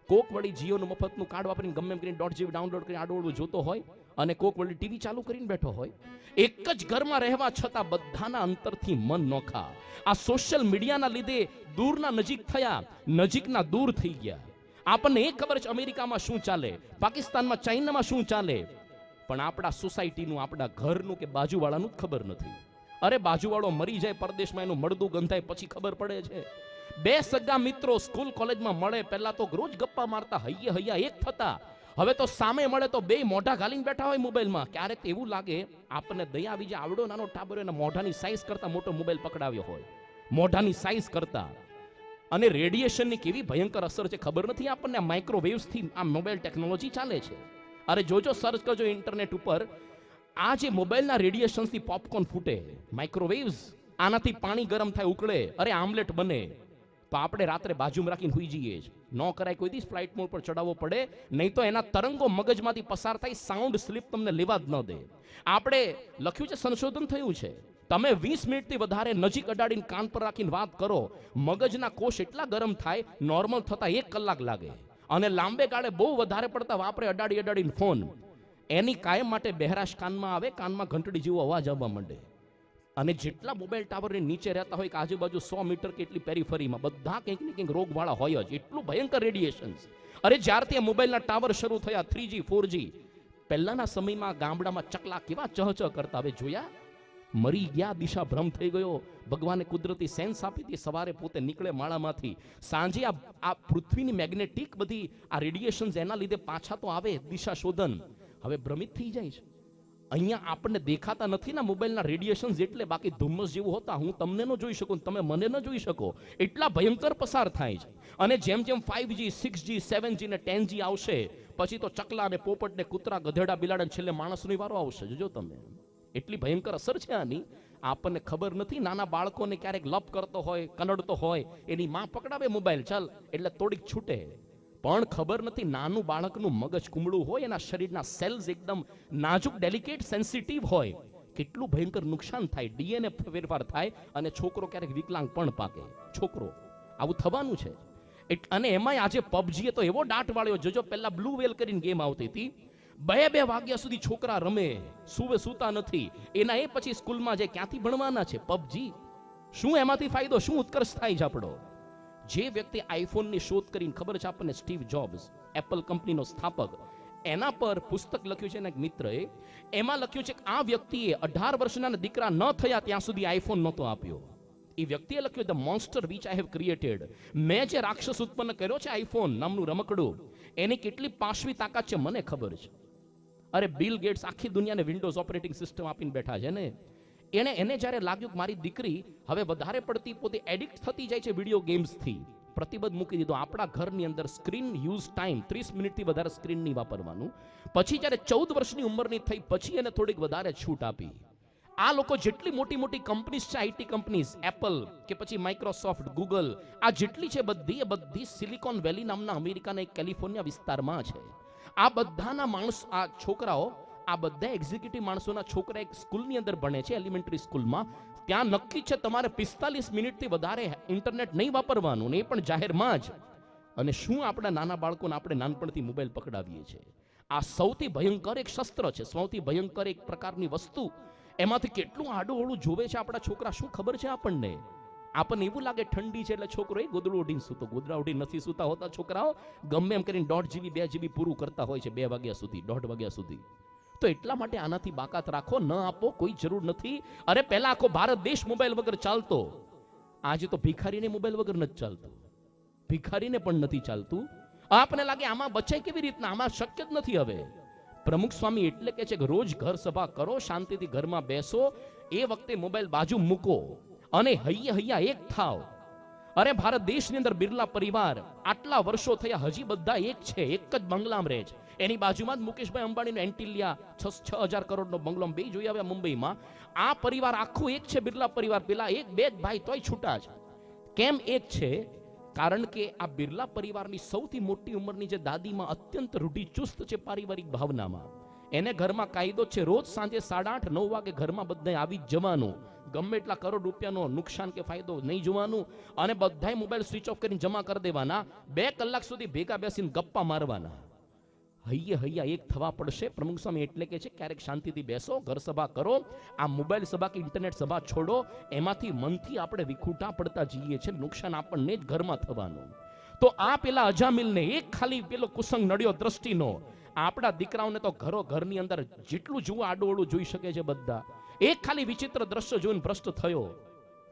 કોક વળી જીઓનું મફતનું કાર્ડ વાપરીને ગમે એમ કરીને .gb ડાઉનલોડ કરીને આડોળું જોતો હોય, અને કોક વળી ટીવી ચાલુ કરીને બેઠો હોય. એક જ ઘરમાં રહેવા છતાં બધાના અંતરથી મન નોખા. આ સોશિયલ મીડિયાના લીધે દૂરના નજીક થયા, નજીકના દૂર થઈ ગયા. આપણને એ ખબર છે અમેરિકામાં શું ચાલે, પાકિસ્તાનમાં, ચાઇનામાં શું ચાલે, પણ આપણા સોસાયટીનું, આપણા ઘરનું કે બાજુવાળાનું જ ખબર નથી. અરે બાજુવાળો મરી જાય પરદેશમાં, એનું મળદું ગંધાય પછી ખબર પડે છે. બે સગા મિત્રો સ્કૂલ કોલેજમાં મળે, પહેલા તો રોજ ગપ્પા મારતા, હૈયા એક થતા. હવે તો સામે મળે તો બે મોઢા ઘાલીને બેઠા હોય મોબાઈલમાં. ક્યારેક એવું લાગે આપણને દયા આવી જાય, આવડો નાનો ટાબરો એના મોઢાની સાઈઝ કરતા મોટો મોબાઈલ પકડાવ્યો હોય, મોઢાની સાઈઝ કરતા. અને રેડિયેશનની કેવી ભયંકર અસર છે ખબર નથી આપણને. માઇક્રોવેવ્સથી આ મોબાઈલ ટેકનોલોજી ચાલે છે. અરે જોજો, સર્ચ કરજો ઇન્ટરનેટ ઉપર, આ જે મોબાઈલના રેડિયેશન્સથી પોપકોર્ન ફૂટે, માઇક્રોવેવ્સ, આનાથી પાણી ગરમ થાય, ઉકળે, અરે આમલેટ બને. તો આપણે રાત્રે બાજુમાં રાખીને સુઈ જઈએ જ. ન કરાય કોઈ દિવસ, ફ્લાઇટ મોડ પર ચડાવવો પડે, નહીં તો એના તરંગો મગજમાંથી પસાર થાય, સાઉન્ડ સ્લીપ તમને લેવા જ ન દે. આપણે લખ્યું છે, સંશોધન થયું છે, તમે 20 મિનિટથી વધારે નજીક અડાડીને કાન પર રાખીને વાત કરો, મગજના કોષ એટલા ગરમ થાય, નોર્મલ થતા 1 કલાક લાગે. અને લાંબે ગાળે બહુ વધારે પડતા વાપરે અડાડીને ફોન, એની કાયમ માટે બહેરાશ કાનમાં આવે, કાનમાં ઘંટડી જેવો અવાજ આવવા માંડે. અને જેટલા મોબાઈલ ટાવરની નીચે રહેતા હોય કે આજુબાજુ 100 મીટર કે એટલી પેરીફરીમાં, બધા કંઈક ને કંઈક રોગવાળા હોય જ. એટલું ભયંકર રેડિયેશન. અરે જ્યારથી આ મોબાઈલના ટાવર શરૂ થયા, 3G 4G, પહેલાના સમયમાં ગામડામાં ચકલા કેવા ચહચહ કરતા, હવે જોયા? મરી ગયા, દિશા ભ્રમ થઈ ગયો. ભગવાને કુદરતી સેન્સ આપી હતી. સવારે પોતે નીકળે માળામાંથી, સાંજે આ પૃથ્વીની મેગ્નેટિક બધી આ રેડિયેશન્સ એના લીધે પાછા તો આવે, દિશા શોધન. હવે ભ્રમિત થઈ જાય છે. અહીંયા આપણને દેખાતા નથી ના મોબાઈલના રેડિયેશન્સ, એટલે બાકી ધુમ્મસ જેવું હોતા હું તમને ન જોઈ શકું, તમે મને ન જોઈ શકો, એટલા ભયંકર પસાર થાય છે. અને જેમ જેમ 5G 6G 7G ને 10G આવશે, પછી તો ચકલા ને પોપટ ને કૂતરા, ગધેડા, બિલાડા, છેલ્લે માણસનો વારો આવશે. જોજો તમે, એટલી ભયંકર અસર છે આની. આપણને ખબર નથી. નાના બાળકોને ક્યારેક લપ કરતો હોય, કનડતો હોય, એની માં પકડાવે મોબાઈલ, ચાલ એટલે થોડીક છૂટે, પણ ખબર નથી નાનું બાળકનું મગજ કુમળું હોય, એના શરીરના સેલ્સ એકદમ નાજુક, ડેલિકેટ, સેન્સિટિવ હોય, કેટલું ભયંકર નુકસાન થાય, ડીએનએ ફેરફાર થાય, અને છોકરો ક્યારેક વિકલાંગ પણ પાકે. છોકરો આવું થવાનું છે. અને એમાંય આજે પબજીએ તો એવો દાટ વાળ્યો. જોજો, પહેલા બ્લુ વેલ કરીને ગેમ આવતી હતી, 2 વાગ્યા સુધી છોકરા રમે, સૂતા નથી. એના એ પછી સ્કૂલમાં જાય, ક્યાંથી ભણવાના છે? પબજી. શું એમાંથી ફાયદો, શું ઉત્કર્ષ થાય છે આપણો? જે વ્યક્તિ આઈફોનની શોધ કરીને, ખબર છે આપણને, સ્ટીવ જોબ્સ, એપલ કંપનીનો સ્થાપક, એના પર પુસ્તક લખ્યું છે એના એક મિત્રએ. એમાં લખ્યું છે કે આ વ્યક્તિએ 18 વર્ષના દીકરા ન થયા ત્યાં સુધી આઈફોન નહોતો આપ્યો. એ વ્યક્તિએ લખ્યું, the monster which I have created, મેં જે રાક્ષસ ઉત્પન્ન કર્યો છે આઈફોન નામનું રમકડું, એની કેટલી પાશવી તાકાત છે મને ખબર છે. અરે બિલ ગેટ્સ આખી દુનિયાને વિન્ડોઝ ઓપરેટિંગ સિસ્ટમ આપીને બેઠા છે ને. એને જ્યારે લાગ્યું કે મારી દીકરી હવે વધારે પડતી પોતે એડિક્ટ થતી જાય છે વિડીયો ગેમ્સથી, પ્રતિબંધ મૂકી દીધો. આપણા ઘરની અંદર સ્ક્રીન યુઝ ટાઈમ 30 મિનિટથી વધારે સ્ક્રીન નહીં વાપરવાનું. પછી જ્યારે 14 વર્ષની ઉંમરની થઈ, પછી એને થોડીક વધારે છૂટ આપી. આ લોકો જેટલી મોટી મોટી કંપનીઝ છે, આઈટી કંપનીઝ, એપલ કે પછી માઇક્રોસોફ્ટ, ગૂગલ, આ જેટલી છે બધી સિલિકોન વેલી નામના અમેરિકાના એક કેલિફોર્નિયા વિસ્તારમાં છે. આ બધાના માણસ, આ છોકરાઓ, આ બધા એક્ઝિક્યુટિવ માણસોના છોકરા એક સ્કૂલની અંદર ભણે છે, એલિમેન્ટરી સ્કૂલમાં. ત્યાં નક્કી છે તમારે 45 મિનિટથી વધારે ઇન્ટરનેટ નહીં વાપરવાનું, ને એ પણ જાહેરમાં જ. અને શું આપણા નાના બાળકોને આપણે નાનપણથી મોબાઈલ પકડાવીએ છીએ. આ સૌથી ભયંકર એક શસ્ત્ર છે, સૌથી ભયંકર એક પ્રકારની વસ્તુ. એમાંથી કેટલું આડું જોવે છે આપણા છોકરા, શું ખબર છે આપણને? આપણને એવું લાગે ઠંડી છે એટલે છોકરો ગોદડું ઓઢીને સૂતો. ગોદડા ઓઢીને નથી સૂતા હોતા છોકરાઓ. ગમે એમ કરીને 1.5 GB 2 GB પૂરું કરતા હોય છે 2 વાગ્યા સુધી, 1.5 વાગ્યા સુધી. તો એટલા માટે આનાથી બાકાત રાખો, ન આપો, કોઈ જરૂર નથી. અરે પહેલા આખો ભારત દેશ મોબાઈલ વગર ચાલતો. આજે તો ભિખારીને મોબાઈલ વગર નથી ચાલતું, ભિખારીને પણ નથી ચાલતું. આપને લાગે આમાં બચાય કેવી રીતના? આમાં શક્ય જ નથી. હવે પ્રમુખ સ્વામી એટલે કે છે કે રોજ ઘર સભા કરો, શાંતિથી ઘરમાં બેસો, એ વખતે મોબાઈલ બાજુ મૂકો અને હૈયા એક થાવ. અરે ભારત દેશની અંદર બિરલા પરિવાર આટલા વર્ષો થયા, હજી બધા એક છે, એક જ બંગલામાં રહે છે. એની બાજુમાં જ મુકેશભાઈ અંબાણીનો એન્ટિલિયા 6,000 કરોડનો બંગલો, બે જોઈ આવ્યા મુંબઈમાં. આ પરિવાર આખું એક છે, બિરલા પરિવાર. પેલા એક બે જ ભાઈ તોય છૂટા છે. કેમ એક છે? કારણ કે આ બિરલા પરિવારની સૌથી મોટી ઉંમરની જે દાદીમાં અત્યંત રૂઢિચુસ્ત છે પારિવારિક ભાવનામાં. એને ઘરમાં કાયદો છે, રોજ સાંજે 8:30 9 વાગે ઘરમાં બધાય આવી જ જવાનું. ગમે એટલા કરોડ રૂપિયાનો નુકસાન કે ફાયદો નહીં જોવાનું, અને બધાય મોબાઈલ સ્વિચ ઓફ કરીને જમા કરી દેવાના. 2 કલાક સુધી ભેગા બેસીને ગપ્પા મારવાના. હૈયા એક થવા પડશે. પ્રમુખ સ્વામી એટલે કે છે ક્યારેક શાંતિથી બેસો, ઘર સભા કરો, આ મોબાઈલ સભા કે ઇન્ટરનેટ સભા છોડો. એમાંથી મનથી આપણે વિખૂટા પડતા જઈએ છીએ, નુકસાન આપણને જ ઘરમાં થવાનું. તો આ પેલા અજામિલને એક ખાલી પેલો કુસંગ નડ્યો દ્રષ્ટિનો. આપણા દીકરાઓને તો ઘરની અંદર જેટલું જુઓ આડું જોઈ શકે છે બધા. એક ખાલી વિચિત્ર દ્રશ્ય જોઈને ભ્રષ્ટ થયો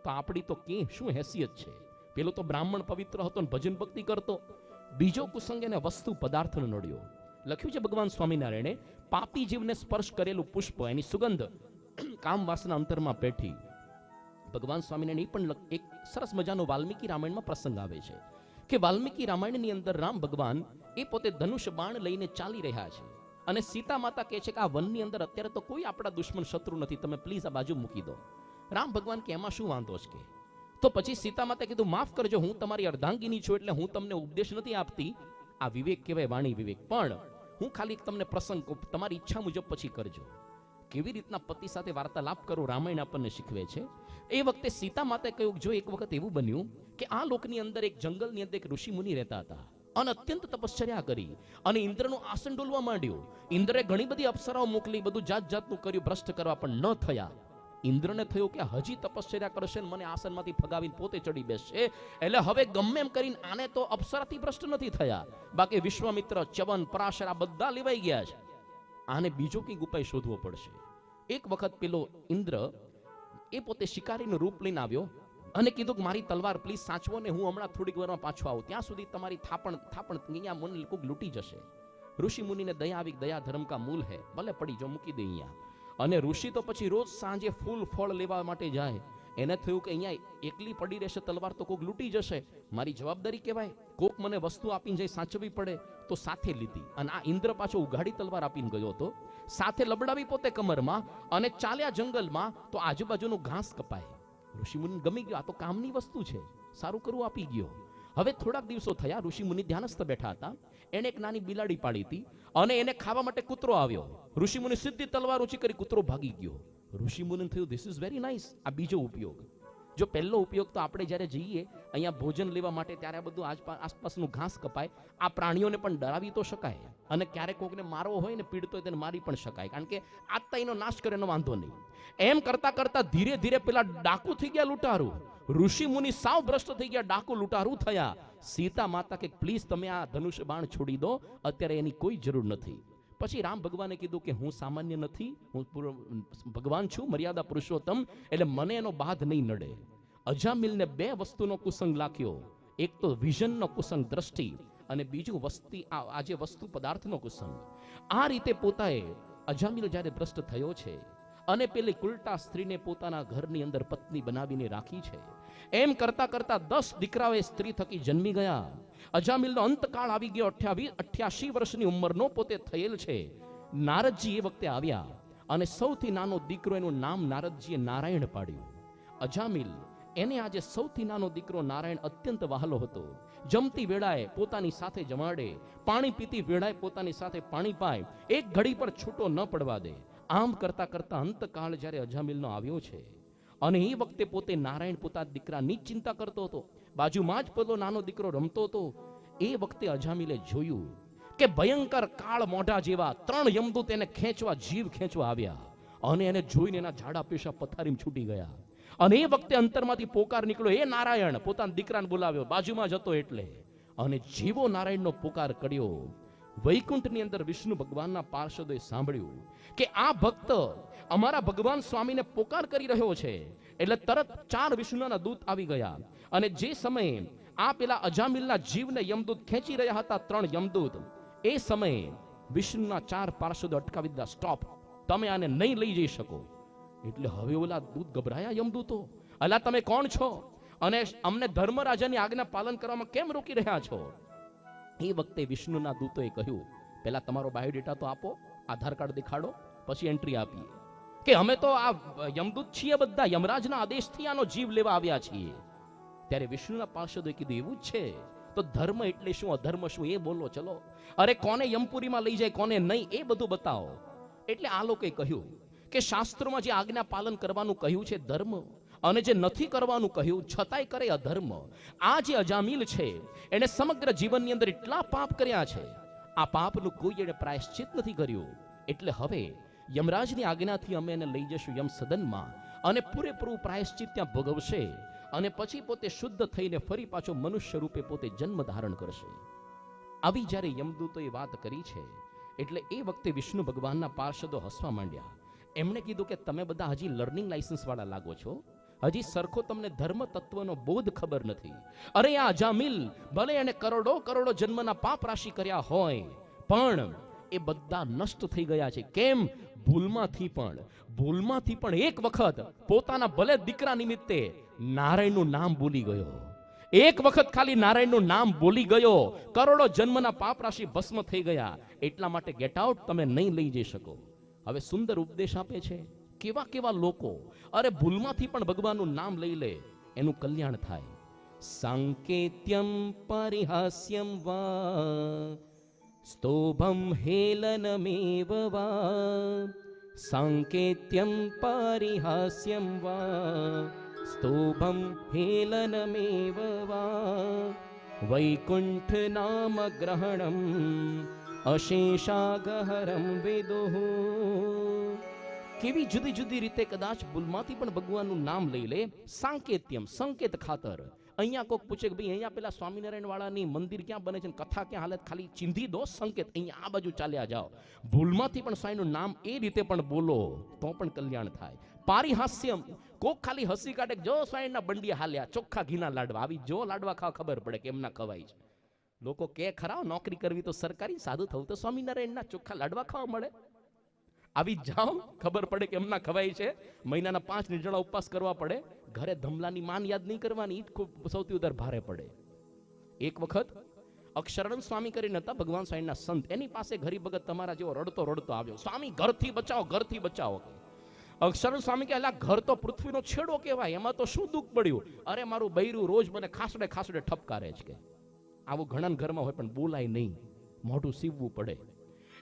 તો આપણી તો કે શું હેસિયત છે? પેલો તો બ્રાહ્મણ પવિત્ર હતો ને ભજન ભક્તિ કરતો. બીજો કુસંગ એને વસ્તુ પદાર્થનો નડ્યો. લખ્યું છે ભગવાન સ્વામિનારાયણે, પાપી જીવને સ્પર્શ કરેલું પુષ્પ, એની સુગંધ કામ વાસના અંતરમાં પેઠી. ભગવાન સ્વામિનારાયણ પણ એક સરસ મજાનો વાલ્મીકી રામાયણમાં પ્રસંગ આવે છે કે વાલ્મીકી રામાયણની અંદર રામ ભગવાન એ પોતે ધનુષ બાણ લઈને ચાલી રહ્યા છે, અને સીતા માતા કહે છે કે આ વનની અંદર અત્યારે તો કોઈ આપણા દુશ્મન શત્રુ નથી, તમે પ્લીઝ આ બાજુ મૂકી દો. રામ ભગવાન કે એમાં શું વાંધો છે? તો પછી સીતા માતા કીધું, માફ કરજો, હું તમારી અર્ધાંગીની છું એટલે હું તમને ઉપદેશ નથી આપતી. આ વિવેક કહેવાય, વાણી વિવેક. પણ હું ખાલી તમને પ્રસંગ કહું, તમારી ઈચ્છા મુજબ પછી કરજો. કેવી રીતના પતિ સાથે વાર્તાલાપ કરો, રામાયણ આપણને શીખવે છે. એ વખતે સીતા માતાએ કહ્યું, જો એક વખત એવું બન્યું કે આ લોકની અંદર એક જંગલની અંદર એક ઋષિ મુનિ રહેતા હતા, અને અત્યંત તપશ્ચર્યા કરી, અને ઇન્દ્રનું આસન ડોલવા માંડ્યું. ઇન્દ્રે ઘણી બધી અપ્સરાઓ મોકલી, બધું જાતનું કર્યું ભ્રષ્ટ કરવા, પણ ન થયા. ઇન્દ્રને થયું કે હજી તપશ્ચર્યા કરશે ને મને આસનમાંથી ફગાવીને પોતે ચડી બેસશે, એટલે હવે ગમે એમ કરીને આને તો અપ્સરાથી ભ્રષ્ટ નથી થયા, બાકી વિશ્વામિત્ર, ચ્યવન, પરાશર આ બધા લેવાઈ ગયા છે. આને બીજો કંઈક ઉપાય શોધવો પડશે. એક વખત પેલો ઇન્દ્ર એ પોતે શિકારીનું રૂપ લઈને આવ્યો અને કીધું કે મારી તલવાર પ્લીઝ સાચવો ને, હું હમણાં થોડીક વારમાં પાછો આવું, ત્યાં સુધી તમારી થાપણ અહીંયા મને કોક લૂંટી જશે. ઋષિ મુનિને દયા આવી, દયા ધર્મ કા મૂલ હે, ભલે પડી જો, મૂકી દે અહીંયા. અને ઋષિ તો પછી રોજ સાંજે ફૂલ ફળ લેવા માટે જાય. એને થયું કે અહીંયા એકલી પડી રહેશે તલવાર તો કોક લૂંટી જશે, મારી જવાબદારી કહેવાય, કોક મને વસ્તુ આપીને જઈ સાચવવી પડે. તો સાથે લીધી, અને આ ઇન્દ્ર પાછો ઉઘાડી તલવાર આપીને ગયો હતો, સાથે લબડાવી પોતે કમરમાં, અને ચાલ્યા જંગલમાં. તો આજુબાજુનું ઘાસ કપાય. ઋષિમુનિને ગમી ગયો, આ તો કામની વસ્તુ છે, સારું કરવું આપી ગયો. હવે થોડાક દિવસો થયા, ઋષિમુનિ ધ્યાનસ્થ બેઠા હતા, એને એક નાની બિલાડી પાડી હતી, અને એને ખાવા માટે કૂતરો આવ્યો. ઋષિમુનિ સીધી તલવાર ઊંચી કરી, કૂતરો ભાગી ગયો. ઋષિમુનિને થયું ધીસ ઇઝ વેરી નાઇસ. આ બીજો ઉપયોગ. જો પહેલો ઉપયોગ તો આપણે જ્યારે જઈએ અહીંયા ભોજન લેવા માટે, ત્યારે આ બધું આસપાસનું ઘાસ કપાય, આ પ્રાણીઓને પણ ડરાવી તો શકાય, અને ક્યારેક કોકને મારવો હોય ને પીડતો હોય તેને મારી પણ શકાય, કારણ કે આત્તા એનો નાશ કરે એનો વાંધો નહીં. એમ કરતા કરતા ધીરે ધીરે પેલા ડાકુ થઈ ગયા, લૂંટારું. ઋષિ મુનિ સાવ ભ્રષ્ટ થઈ ગયા, ડાકુ લૂંટારું થયા. સીતા માતા કે પ્લીઝ તમે આ ધનુષ બાણ છોડી દો, અત્યારે એની કોઈ જરૂર નથી. પછી રામ ભગવાને કીધું કે હું સામાન્ય નથી, હું ભગવાન છું, મર્યાદા પુરુષોત્તમ, એટલે મને એનો બાધ નહીં નડે. અજામિલને 2 વસ્તુનો કુસંગ લાખ્યો, એક તો વિઝનનો કુસંગ, દ્રષ્ટિ, અને બીજું આજે વસ્તુ પદાર્થનો કુસંગ. આ રીતે પોતાએ અજામિલ જ્યારે ભ્રષ્ટ થયો છે, અને પેલી કુલટા સ્ત્રીને પોતાના ઘરની અંદર પત્ની બનાવીને રાખી છે, એમ કરતા કરતા 10 દીકરાઓ સ્ત્રી થકી જન્મી ગયા. અજામિલનો અંતકાળ આવી ગયો, 88 વર્ષની ઉંમરનો પોતે થયેલ છે. નારદજી એ વખતે આવ્યા, અને સૌથી નાનો દીકરો, એનું નામ નારદજીએ નારાયણ પાડ્યું. અજામિલ એને આજે સૌથી નાનો દીકરો નારાયણ અત્યંત વહાલો હતો. જમતી વેળાએ પોતાની સાથે જમાડે, પાણી પીતી વેળાએ પોતાની સાથે પાણી પાય, એક ઘડી પર છૂટો ન પડવા દે. આમ કરતા કરતા અંતકાળ જ્યારે અજામિલનો આવ્યો છે અને એ વખતે પોતે નારાયણ પોતાના દીકરાની જ ચિંતા કરતો હતો, બાજુમાં જ પેલો નાનો દીકરો રમતો હતો. એ વખતે અજામિલે જોયું કે ભયંકર કાળ મોઢા જેવા 3 યમદૂત એને ખેંચવા, જીવ ખેંચવા આવ્યા અને એને જોઈને એના ઝાડા પેશા પથારીમાં છૂટી ગયા. અને એ વખતે અંતરમાંથી પોકાર નીકળ્યો, એ નારાયણ, પોતાના દીકરાને બોલાવ્યો, બાજુમાં જતો એટલે. અને જીવો નારાયણનો પોકાર કર્યો. વૈકુંઠની અંદર વિષ્ણુ ભગવાનના પાર્ષદોએ સાંભળ્યું કે આ ભક્ત અમારા ભગવાન સ્વામીને પોકાર કરી રહ્યો છે, એટલે તરત 4 વિષ્ણુના દૂત આવી ગયા. અને જે સમયે આ પેલા અજામિલના જીવને યમદૂત ખેંચી રહ્યા હતા, 3 યમદૂત, એ સમયે વિષ્ણુના 4 પાર્ષદો અટકાવી દીધા. સ્ટોપ, તમે આને નહીં લઈ જઈ શકો. એટલે હવે ઓલા દૂત ગભરાયા, યમદૂતો, અલા તમે કોણ છો અને અમને ધર્મરાજાની આજ્ઞા પાલન કરવામાં કેમ રોકી રહ્યા છો? એ વખતે વિષ્ણુના દૂતોએ કહ્યું, પહેલા તમારો બાયોડેટા તો આપો, આધાર કાર્ડ દેખાડો, પછી એન્ટ્રી આપીએ. કે અમે તો આ યમદૂત છીએ, બધા યમરાજના આદેશથી આનો જીવ લેવા આવ્યા છીએ. ત્યારે વિષ્ણુના પાર્ષદોએ કીધું, એવું જ છે તો ધર્મ એટલે શું, અધર્મ શું, એ બોલો ચલો. અરે કોને યમપુરીમાં લઈ જાય, કોને નહીં, એ બધું બતાવો. એટલે આ લોકોએ કહ્યું કે શાસ્ત્રોમાં જે આજ્ઞા પાલન કરવાનું કહ્યું છે ધર્મ, અને જે નથી કરવાનું કહ્યું છતાંય કરે અધર્મ. આ જે અજામિલ છે એને સમગ્ર જીવનની અંદર એટલા પાપ કર્યા છે, આ પાપનું કોઈ એને પ્રાયશ્ચિત નથી કર્યું. એટલે હવે યમરાજની આજ્ઞાથી અમે એને લઈ જશું યમ સદનમાં, અને પૂરેપૂરું પ્રાયશ્ચિત ત્યાં ભોગવશે, અને પછી પોતે શુદ્ધ થઈને ફરી પાછો મનુષ્ય રૂપે પોતે જન્મ ધારણ કરશે. આવી જ્યારે યમદૂતોએ વાત કરી છે, એટલે એ વખતે વિષ્ણુ ભગવાનના પાર્ષદો હસવા માંડ્યા. એમણે કીધું કે તમે બધા હજી લર્નિંગ લાયસન્સ વાળા લાગો છો, હજી સરખો તમને ધર્મ તત્વનો બોધ ખબર નથી. અરે આ અજામિલ ભલે એને કરોડો કરોડો જન્મના પાપ રાશિ કર્યા હોય, પણ એ બધા નષ્ટ થઈ ગયા છે. કેમ? ભૂલમાંથી પણ એક વખત પોતાના ભલે દીકરા નિમિત્તે નારાયણનું નામ ભૂલી ગયો. એક વખત ખાલી નારાયણનું નામ બોલી ગયો, કરોડો જન્મના પાપ રાશિ ભસ્મ થઈ ગયા. એટલા માટે ગેટ આઉટ, તમે નહીં લઈ જઈ શકો. હવે સુંદર ઉપદેશ આપે છે. કેવા કેવા લોકો અરે ભૂલમાંથી પણ ભગવાનનું નામ લઈ લે, એનું કલ્યાણ થાય. સાંકેત્યમ પરિહાસ્યમ વા સ્તોભમ હેલનમેવ વા, સાંકેત્યમ પરિહાસ્યમ વા સ્તોભમ હેલનમેવ વા, વૈકુંઠ નામ ગ્રહણમ અશેષાગહરમ વિદુઃ. કેવી જુદી જુદી રીતે કદાચ ભૂલમાંથી પણ ભગવાનનું નામ લઈ લે. સાંકેત્યમ, સંકેત ખાતર. અહીંયા કોઈક પૂછે કે ભાઈ અહીંયા પેલા સ્વામિનારાયણ વાળાની મંદિર ક્યાં બને છે, કથા ક્યાં હાલત, ખાલી ચીંધી દો સંકેત, અહીંયા આ બાજુ ચાલ્યા જાઓ. ભૂલમાંથી પણ સ્વામીનું નામ એ રીતે પણ બોલો તો પણ કલ્યાણ થાય. પારિહાસ્યમ, કોક ખાલી હસી કાઢે, જો સ્વામીના બંડિયા હાલ્યા, ચોખ્ખા ઘીના લાડવા, આવી જો લાડવા ખાવા ખબર પડે કે એમના ખવાય છે. લોકો કે ખરા નોકરી કરવી તો સરકારી, સાદું થવું તો સ્વામિનારાયણના ચોખ્ખા લાડવા ખાવા મળે. આવી જાઓ, ખબર પડે કે એમના ખવાય છે. મહિનાના 5 નિર્જળા ઉપવાસ કરવા પડે. ઘરે ધમલાની માન યાદ નહીં કરવાની, ખૂબ સૌથી વધારે ભારે પડે. એક વખત અક્ષરાનંદ સ્વામી કરીને હતા ભગવાન સ્વામીના સંત, એની પાસે ગરીબ ભગત તમારા જેવો રડતો રડતો આવ્યો, સ્વામી ઘરથી બચાવો, ઘરથી બચાવો. અક્ષરાનંદ સ્વામી કે અલા ઘર તો પૃથ્વીનો છેડો કહેવાય, એમાં તો શું દુઃખ પડ્યું? અરે મારું બૈરું રોજ મને ખાસડે ખાસડે ઠપકારે છે. કે આવું ઘણા ઘરમાં હોય પણ બોલાય નહીં, મોઢું સીવવું પડે.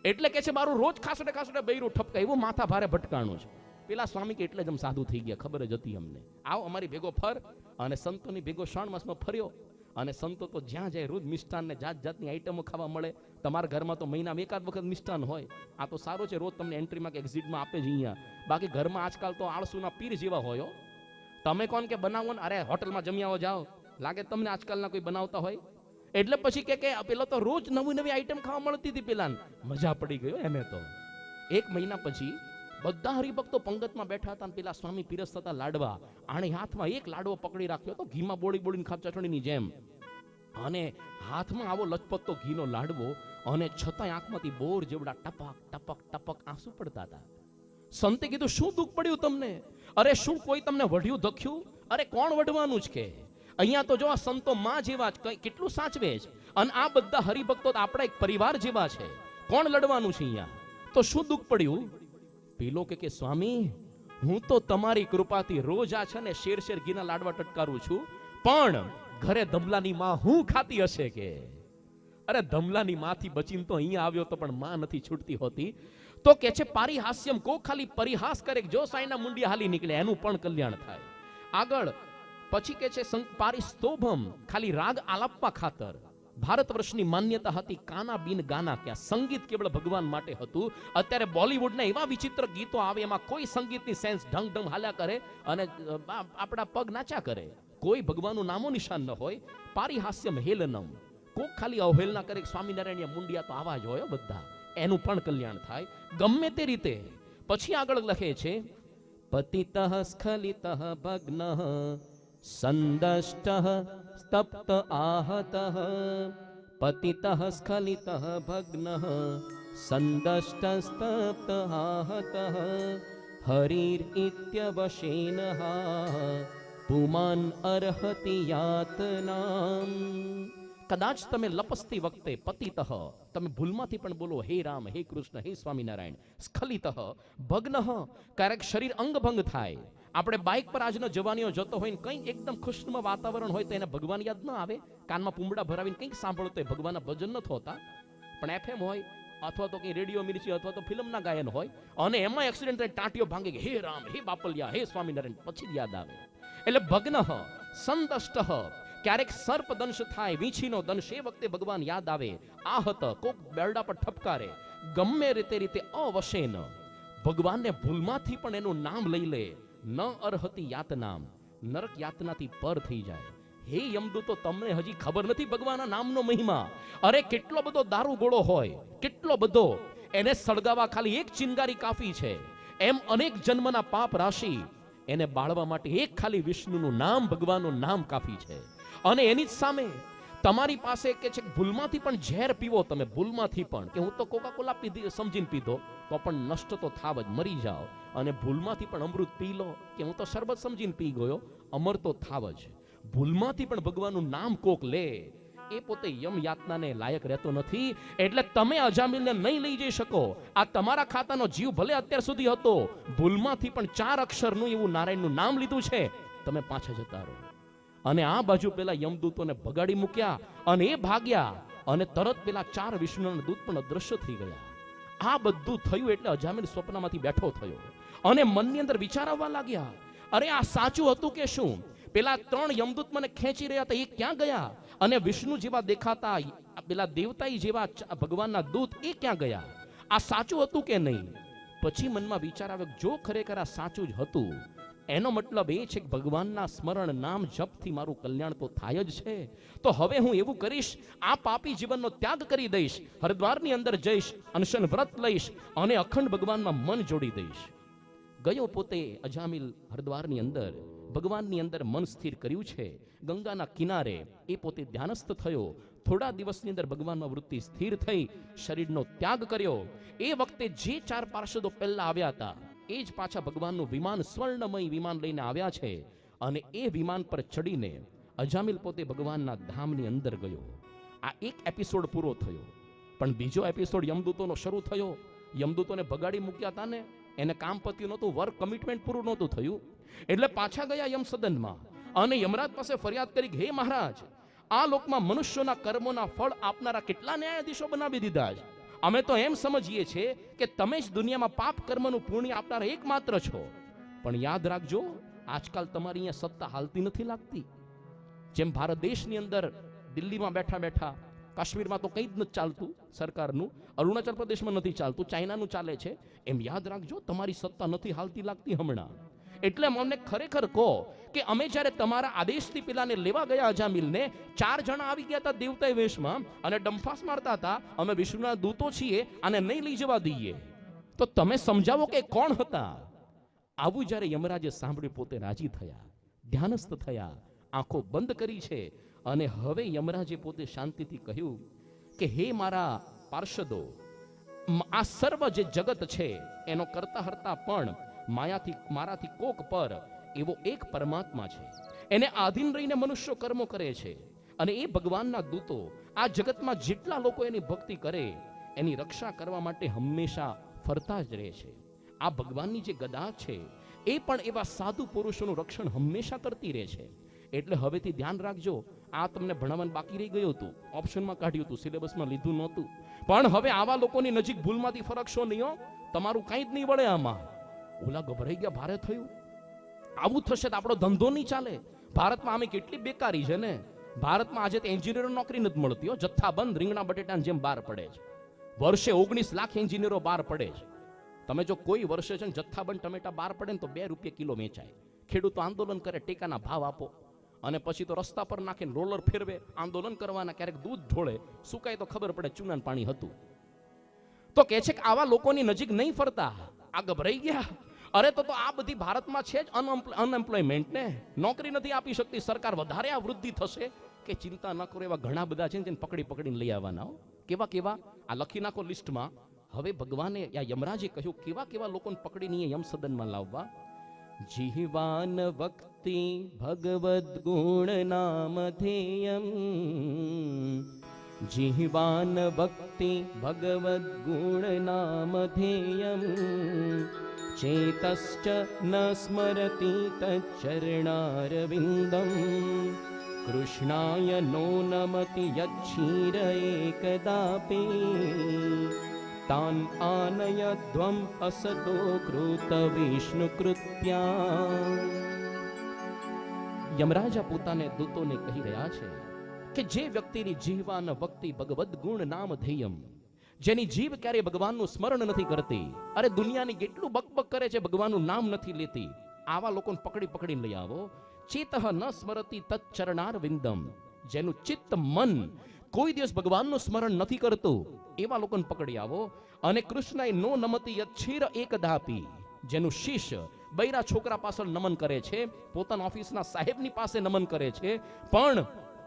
એટલે કે છે મારું રોજ ખાસડે ખાસડે બૈરું ઠપકાય, એવું માથા ભારે ભટકાણું છે. પેલા સ્વામી કે એટલે જ સાધુ થઈ ગયા, ખબર જ હતી અમને. આવો અમારી ભેગો ફર. અને સંતોની ભેગો 3 માસમાં ફર્યો. અને સંતો તો જ્યાં જાય રોજ મિષ્ટાન ને જાત જાતની આઈટમો ખાવા મળે. તમારા ઘરમાં તો મહિનામાં એકાદ વખત મિષ્ટાન હોય. આ તો સારું છે, રોજ તમને એન્ટ્રીમાં કે એક્ઝિટમાં આપે જ અહીંયા. બાકી ઘરમાં આજકાલ તો આળસુના પીર જેવા હોય. તમે કોણ કે બનાવો ને, અરે હોટલમાં જમ્યાઓ જાઓ, લાગે તમને આજકાલના કોઈ બનાવતા હોય. એટલે પછી કે પેલો તો રોજ નવી નવી આઈટમ ખાવા મળતી હતી. પેલા મજા પડી ગયો એને તો. 1 મહિના પછી બધા હરિભક્તો પંગતમાં બેઠા હતા, પેલા સ્વામી પીરસતા હતા લાડવા. આણે હાથમાં એક લાડવો પકડી રાખ્યો હતો, ઘીમાં બોળી બોળીને ખાપ ચટણીની જેમ, અને હાથમાં આવો લચપતતો ઘીનો લાડવો, અને છતાંય આંખમાંથી બોર જેવડા ટપક ટપક ટપક આંસુ પડતા હતા. સંતે કીધું શું દુઃખ પડ્યું તમને? અરે શું કોઈ તમને વઢ્યું ધખ્યું? અરે કોણ વઢવાનું જ કે? અહીંયા તો જો આ સંતો માં જેવા જ, કેટલું સાચવે છે. અને આ બધા હરિભક્તો આપણા એક પરિવાર જેવા છે. કોણ લડવાનું છે અહીંયા? તો શું દુઃખ પડ્યું? પેલો કે સ્વામી હું તો તમારી કૃપાથી રોજ આ છે ને શેર શેર ઘીના લાડવા ટટકારું છું, પણ ઘરે ધમલાની માં હું ખાતી હશે કે? અરે ધમલાની માંથી બચીને તો અહીંયા આવ્યો તો પણ માં નથી છૂટતી હોતી. તો કે છે પારિહાસ્યમ, કો ખાલી પરિહાસ કરે જો સાઈના મુંડિયા હાલી નીકળે એનું પણ કલ્યાણ થાય. આગળ પછી કે છે પારિસ્તોભમ, ખાલી રાગ આલાપવા ખાતર. ભારત વર્ષની માન્યતા હતી કાના બિન ગાના ક્યાં, સંગીત કેવળ ભગવાન માટે હતું. અત્યારે બોલિવૂડના એવા વિચિત્ર ગીતો આવે એમાં કોઈ સંગીતની સેન્સ ઢંગ ઢંગ હાલ્યા કરે અને આપણા પગ નાચા કરે, કોઈ ભગવાનનું નામો નિશાન ન હોય. પારિહાસ્યમ હેલનમ, કોક ખાલી અવહેલના કરે સ્વામિનારાયણ મુંડિયા તો આવા જ હોય બધા, એનું પણ કલ્યાણ થાય ગમે તે રીતે. પછી આગળ લખે છે પતિતઃ સ્ખલિતઃ ભગ્નઃ સંદષ્ટઃ સ્તપ્ત આહતઃ, પતિતઃ સ્ખલિતઃ ભગ્નઃ સંદષ્ટ સ્તપ્ત આહતઃ, હરિર ઇત્યવશેન પુમાન અર્હતિ યાતનામ. કદાચ તમે લપસતી વખતે પતિતઃ તમે ભૂલમાંથી પણ બોલો હે રામ, હે કૃષ્ણ, હે સ્વામિનારાયણ. સ્ખલિતઃ ભગ્નઃ, ક્યારેક શરીર અંગભંગ થાય. આપણે બાઇક પર આજનો જવાનીઓ જતો હોય ને કંઈ એકદમ ખુશનુમા વાતાવરણ હોય તો એને ભગવાન યાદ ન આવે, કાનમાં પૂંબડા ભરાવીને કંઈક સાંભળતો હોય, ભગવાનના ભજન ન થતા. પણ એફએમ હોય અથવા તો કંઈ રેડિયો મિર્ચી અથવા તો ફિલ્મના ગાયન હોય અને એમાં એક્સિડન્ટ થાય, ટાંટીઓ ભાંગે હે રામ, હે બાપલિયા, હે સ્વામિનારાયણ, પછી યાદ આવે. એટલે ભગ્નઃ સંદષ્ટ, ક્યારેક સર્પ દંશ થાય, વીંછીનો દંશ, એ વખતે ભગવાન યાદ આવે. આહત, કોક બેરડા પર ઠપકારે. ગમે રીતે અવશેન, ભગવાનને ભૂલમાંથી પણ એનું નામ લઈ લે. ન અર્હતિ યાતનામ, નરક યાતનાથી પર થઈ જાય. હે યમદૂતો, તમને હજી ખબર નથી ભગવાનના નામનો મહિમા. અરે કેટલો બધો દારૂ ગોળો હોય, કેટલો બધો, એને સળગાવા ખાલી એક ચિનગારી કાફી છે. એમ અનેક જન્મના પાપ રાશિ એને બાળવા માટે એક ખાલી વિષ્ણુનું નામ, ભગવાનનું નામ કાફી છે. અને એની જ સામે તમારી પાસે કે છે ભૂલમાંથી પણ ઝેર પીવો તમે, ભૂલમાંથી પણ, કે હું તો કોકાકોલા પીધી સમજીને પીધો તો પણ નષ્ટ તો થાવ જ, મરી જાઓ. અને ભૂલમાંથી પણ અમૃત પી લો, કે હું તો શરબત સમજીને પી ગયો, અમર તો થાવ જ. ભૂલમાંથી પણ ભગવાનનું નામ કોક લે એ પોતે યમ યાતનાને લાયક રહેતો નથી. એટલે તમે અજામિલને નહીં લઈ જઈ શકો. આ તમારા ખાતાનો જીવ ભલે અત્યાર સુધી હતો, ભૂલમાંથી પણ 4 અક્ષરનું એવું નારાયણનું નામ લીધું છે, તમે પાછા જતા રહો. અને આ બાજુ પેલા યમદૂતોને ભગાડી મૂક્યા અને એ ભાગ્યા, અને તરત પેલા 4 વિષ્ણુના દૂત પણ અદ્રશ્ય થઈ ગયા. આ બધું થયું એટલે અજામિલ સ્વપ્નમાંથી બેઠો થયો અને મનની અંદર વિચાર આવવા લાગ્યા, અરે આ સાચું હતું કે શું? પેલા 3 યમદૂત મને ખેંચી રહ્યા હતા, એ ક્યાં ગયા? અને વિષ્ણુ જેવા દેખાતા પેલા દેવતાઈ જેવા ભગવાનના દૂત, એ ક્યાં ગયા? આ સાચું હતું કે નહીં? પછી મનમાં વિચાર આવ્યો, જો ખરેખર આ સાચું જ હતું, એનો મતલબ એ છે કે ભગવાનના સ્મરણ નામ જપથી મારું કલ્યાણ તો થાય જ છે. તો હવે હું એવું કરીશ, આ પાપી જીવનનો ત્યાગ કરી દઈશ, હરિદ્વારની અંદર જઈશ, અનશન વ્રત લઈશ અને અખંડ ભગવાનમાં મન જોડી દઈશ. ગયો પોતે અજામિલ હરિદ્વારની અંદર, ભગવાનની અંદર મન સ્થિર કર્યું છે. ગંગાના કિનારે એ પોતે ધ્યાનસ્થ થયો. થોડા દિવસની અંદર ભગવાનમાં વૃત્તિ સ્થિર થઈ, શરીરનો ત્યાગ કર્યો. એ વખતે જે 4 પાર્ષદો પહેલા આવ્યા હતા, એ જ પાછા ભગવાનનું વિમાન, સ્વર્ણમય વિમાન લઈને આવ્યા છે. અને એ વિમાન પર ચડીને અજામિલ પોતે ભગવાનના ધામની અંદર ગયો. આ એક એપિસોડ પૂરો થયો. પણ બીજો એપિસોડ યમદૂતોનો શરૂ થયો. યમદૂતોને ભગાડી મૂક્યા હતા ને, એને કામ પત્યું નહોતું, વર્ક કમિટમેન્ટ પૂરું નહોતું થયું. એટલે પાછા ગયા યમ સદનમાં અને યમરાજ પાસે ફરિયાદ કરી, હે મહારાજ, આ લોકમાં મનુષ્યોના કર્મોના ફળ આપનારા કેટલા ન્યાયાધીશો બનાવી દીધા છે. અમે તો એમ સમજીએ છીએ કે તમે જ દુનિયામાં પાપ કર્મનું પુણ્ય આપનારા એકમાત્ર છો. પણ યાદ રાખજો, આજકાલ તમારી અહીંયા સત્તા હાલતી નથી લાગતી. જેમ ભારત દેશની અંદર દિલ્હીમાં બેઠા બેઠા, કાશ્મીરમાં તો કંઈ જ નથી ચાલતું સરકારનું, અરુણાચલ પ્રદેશમાં નથી ચાલતું, ચાઇનાનું ચાલે છે, એમ યાદ રાખજો તમારી સત્તા નથી હાલતી લાગતી હમણાં. એટલે અમને ખરેખર કહો કે અમે જ્યારે તમારા આદેશથી પેલાને લેવા ગયા અજામિલને, 4 જણા આવી ગયા હતા દેવતાઈ વેશમાં અને ડંફાસ મારતા હતા, અમે વિષ્ણુના દૂતો છીએ, આને નહીં લઈ જવા દઈએ. તો તમે સમજાવો કે કોણ હતા? આવું જ્યારે યમરાજે સાંભળ્યું, પોતે રાજી થયા, ધ્યાનસ્થ થયા, આંખો બંધ કરી છે. અને હવે યમરાજે પોતે શાંતિથી કહ્યું કે હે મારા પાર્ષદો, આ સર્વ જે જગત છે એનો કરતા હરતા પણ મારાથી કોક પર એવો એક પરમાત્મા છે. એને આધીન રહીને મનુષ્યો કર્મો કરે છે. અને એ ભગવાનના દૂતો આ જગતમાં જેટલા લોકો એની ભક્તિ કરે, એની રક્ષા કરવા માટે હંમેશા ફરતા જ રહે છે. આ ભગવાનની જે ગદા છે એ પણ એવા સાધુ પુરુષોનું રક્ષણ હંમેશા કરતી રહે છે. એટલે હવેથી ધ્યાન રાખજો, આ તમને ભણાવવાનું બાકી રહી ગયું હતું, ઓપ્શનમાં કાઢ્યું હતું, સિલેબસમાં લીધું નહોતું, પણ હવે આવા લોકોની નજીક ભૂલમાંથી ફરકશો નહીં હો, તમારું કાંઈ જ નહીં વળે આમાં. ઓલા ગભરાઈ ગયા, ભારે થયું, આવું થશે તો આપણો ધંધો નહીં ચાલે. ભારતમાં આમે કેટલી બેકારી છે ને, ભારતમાં આજે તો એન્જિનિયર નોકરી નથી મળતી હો, જથ્થાબંધ રીંગણા બટેટાની જેમ બહાર પડે છે. વર્ષે 19 લાખ એન્જિનિયરો બહાર પડે છે. તમે જો કોઈ વર્ષે છે ને જથ્થાબંધ ટમેટા બહાર પડે ને તો 2 રૂપિયા કિલો વેચાય. ખેડૂતો આંદોલન કરે, ટેકાના ભાવ આપો, અને પછી તો રસ્તા પર નાખીને રોલર ફેરવે, આંદોલન કરવાના, ક્યારેક દૂધ ઢોળે, સુકાય તો ખબર પડે ચૂનાનું પાણી હતું. તો કહે છે કે આવા લોકોની નજીક નહીં ફરતા. આ ગભરાઈ ગયા. અરે તો આ બધી ભારતમાં છે જ અનએમ્પ્લોયમેન્ટ ને, નોકરી નથી આપી શકતી સરકાર. વધારે આ વૃદ્ધિ થશે કે ચિંતા ન કરો, એવા ઘણા બધા છે જેને પકડીને લઈ આવવાના. કેવા કેવા આ લખી નાખો લિસ્ટમાં. હવે ભગવાને યમરાજે કહ્યું કેવા કેવા લોકોને પકડીને યમ સદનમાં લાવવા. જીહવાન વક્તિ ભગવદ ગુણ નામ ધેયમ, જીહવાન ભક્તિ ભગવદ ગુણ નામ ધેયમ, ચેતશ્ચ ન સ્મરતિ તચ્ચરણારવિંદમ, કૃષ્ણાય નો નમતિ યચ્છીર એકદાપી, તાન આનયધ્વમ અસતો કૃત વિષ્ણુ કૃત્યા. યમરાજા પોતાને દૂતોને કહી રહ્યા છે કે જે વ્યક્તિની જીહવાન ભક્તિ ભગવદ ગુણ નામ ધેયમ, જેની જીવ ક્યારે ભગવાનનું સ્મરણ નથી કરતી, અરે દુનિયાની કેટલું બકબક કરે છે, ભગવાનનું નામ નથી લેતી, આવા લોકોને પકડીને લઈ આવો. ચેતઃ ન સ્મરતિ તચ્ચરણાર વિંદમ, જેનું ચિત્ત મન કોઈ દિવસ ભગવાનનું સ્મરણ નથી કરતું, એવા લોકોને પકડી આવો. અને કૃષ્ણએ નો નમતિ યચ્છીર એકદાપી, જેનું શિષ્ય બૈરા છોકરા પાછળ નમન કરે છે, પોતાના ઓફિસના સાહેબની પાસે નમન કરે છે, પણ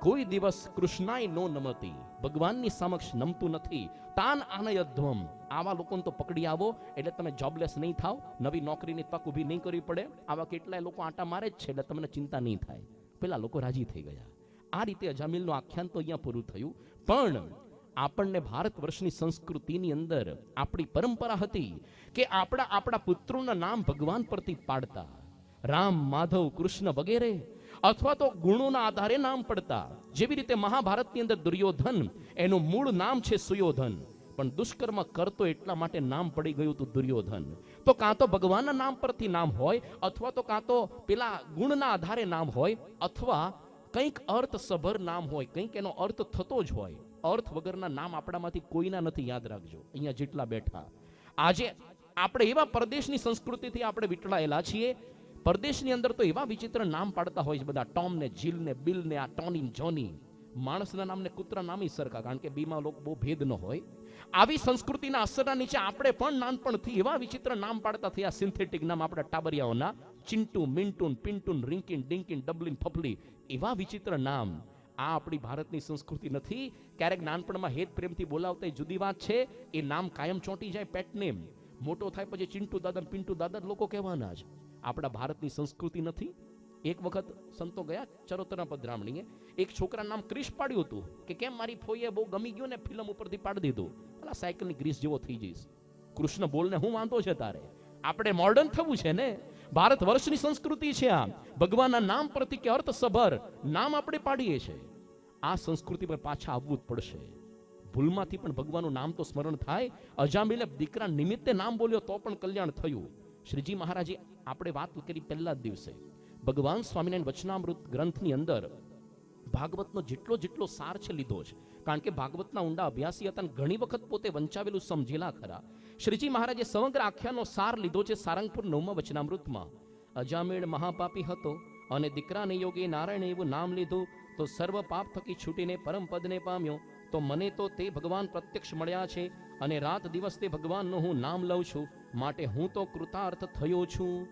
કોઈ દિવસ કૃષ્ણાય નો નમતી, ભગવાનની સમક્ષ નમતું નથી. તાન આનયધ્વમ, આવા લોકોને તો પકડી આવો એટલે તમે જોબલેસ નહીં થાવ, નવી નોકરીની તક ઊભી નહીં કરવી પડે. આવા કેટલાય લોકો આટા મારે જ છે એટલે તમને ચિંતા નહીં થાય. પેલા લોકો રાજી થઈ ગયા. આ રીતે અજામિલનું આખ્યાન તો અહીંયા પૂરું થયું. પણ આપણને ભારત વર્ષની સંસ્કૃતિની અંદર આપણી પરંપરા હતી કે આપણા પુત્રોના નામ ભગવાન પરથી પાડતા. રામ, માધવ, કૃષ્ણ વગેરે, અથવા તો ગુણોના આધારે નામ પડતા. જેવી રીતે મહાભારતની અંદર દુર્યોધન, એનું મૂળ નામ છે સુયોધન, પણ દુષ્કર્મ કરતો એટલા માટે નામ પડી ગયું હતું દુર્યોધન. તો કાં તો ભગવાનના નામ પરથી નામ હોય, અથવા તો કાં તો પેલા ગુણના આધારે નામ હોય, અથવા કંઈક અર્થસભર નામ હોય, કંઈક એનો અર્થ થતો જ હોય. અર્થ વગરના નામ આપણામાંથી કોઈના નથી, યાદ રાખજો અહીંયા જેટલા બેઠા. આજે આપણે એવા પરદેશની સંસ્કૃતિથી આપણે વીંટળાયેલા છીએ. પરદેશની અંદર તો એવા વિચિત્ર નામ પાડતા હોય છે બધા, ટોમ ને જીલ ને બિલ ને આ ટોની જોની. માણસના નામને કૂતરા નામ સરખા, કારણ કે બીમાં લોકો બહુ ભેદ ન હોય. આવી સંસ્કૃતિના અસરના નીચે આપણે પણ નાનપણથી એવા વિચિત્ર નામ પાડતા થયા, સિન્થેટિક નામ આપણા ટાબરિયાઓના, ચિંટુ, મિન્ટુન, પિન્ટુન, રિંકિન, ડિંકિન, ડબલિન, ફફલી, એવા વિચિત્ર નામ. આ આપણી ભારતની સંસ્કૃતિ નથી. ક્યારેક નાનપણમાં હેત પ્રેમથી બોલાવતા જુદી વાત છે, એ નામ કાયમ ચોંટી જાય, પેટ નેમ. મોટો થાય પછી ચિંટુ દાદા, પિન્ટુ દાદા લોકો કહેવાના જ. આપણા ભારતની સંસ્કૃતિ નથી. એક વખત સંતો ગયા ચરોતરના પધરામણીએ, એક છોકરાનું નામ ક્રિશ પાડ્યું હતું કે કેમ મારી ફોઈએ બહુ ગમી ગયું ને ફિલ્મ ઉપરથી પાડી દીધું, ભલા સાયકલની ગ્રીસ જેવો થઈ જઈશ. કૃષ્ણ બોલને હું વાંધો છે તારે? આપણે મોડર્ન થવું છે ને. ભારત વર્ષની સંસ્કૃતિ છે આ. ભગવાનના નામ પરથી કે અર્થસભર નામ આપણે પાડીએ છીએ. આ સંસ્કૃતિ પર પાછા આવવું જ પડશે. ભૂલમાંથી પણ ભગવાનનું નામ તો સ્મરણ થાય. અજામિલે દીકરા નિમિત્તે નામ બોલ્યો તો પણ કલ્યાણ થયું. શ્રીજી મહારાજે આપણે વાત કરી પહેલા જ દિવસે, ભગવાન સ્વામિનારાયણ વચનામૃત ગ્રંથની અંદર ભાગવતનો જેટલો સાર છે લીધો છે, કારણ કે ભાગવતના ઊંડા અભ્યાસી હતા અને ઘણી વખત પોતે વંચાવેલું સમજેલા ખરા. શ્રીજી મહારાજે સમગ્ર આખ્યાનનો સાર લીધો છે સારંગપુર 9મા વચનામૃતમાં. અજામિળ મહાપાપી હતો અને દીકરાને યોગે નારાયણ એવું નામ લીધું તો સર્વ પાપ થકી છૂટીને પરમ પદને પામ્યો. તો મને તો તે ભગવાન પ્રત્યક્ષ મળ્યા છે અને રાત દિવસ તે ભગવાનનું હું નામ લઉં છું, માટે હું તો કૃતાર્થ થયો છું.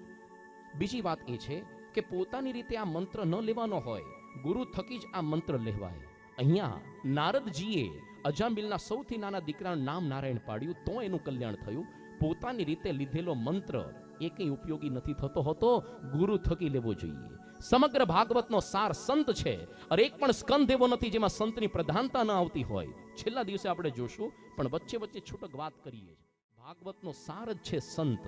બીજી વાત એ છે કે પોતાની રીતે આ મંત્ર ન લેવાનો હોય, ગુરુ થકી જ આ મંત્ર લેવાય. અહીંયા નારદજીએ અજામિલના સૌથી નાના દીકરાનું નામ નારાયણ પાડ્યું તો એનું કલ્યાણ થયું. પોતાની રીતે લીધેલો મંત્ર એ કંઈ ઉપયોગી નથી થતો હતો, ગુરુ થકી લેવો જોઈએ. સમગ્ર ભાગવતનો સાર સંત છે, અરે એક પણ સ્કંદ એવો નથી જેમાં સંતની પ્રધાનતા ન આવતી હોય. છેલ્લા દિવસે આપણે જોશું, પણ વચ્ચે છૂટક વાત કરીએ. ભાગવતનો સાર જ છે સંત.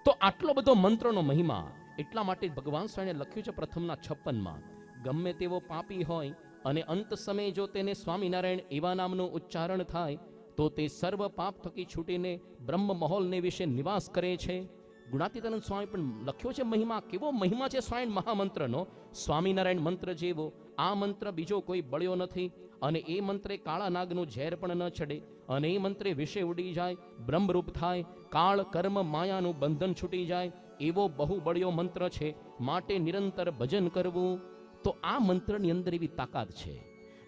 તો આટલો બધો મંત્રનો મહિમા, એટલા માટે ભગવાન સ્વામીએ લખ્યું છે પ્રથમના 56માં, ગમે તેવો પાપી હોય અને અંત સમયે જો તેને સ્વામિનારાયણ એવા નામનું ઉચ્ચારણ થાય તો તે સર્વ પાપ થકી છૂટીને બ્રહ્મ મહોલને વિશે નિવાસ કરે છે. ગુણાતીતાનંદ સ્વામી પણ લખ્યો છે મહિમા, કેવો મહિમા છે સ્વામી મહામંત્રનો. સ્વામિનારાયણ મંત્ર જેવો આ મંત્ર બીજો કોઈ બળ્યો નથી, અને એ મંત્રે કાળા નાગનું ઝેર પણ ન ચડે, અને એ મંત્રે વિશે ઉડી જાય, બ્રહ્મરૂપ થાય, કાળ કર્મ માયાનું બંધન છૂટી જાય, એવો બહુ બળ્યો મંત્ર છે. માટે નિરંતર ભજન કરવું. તો આ મંત્રની અંદર એવી તાકાત છે.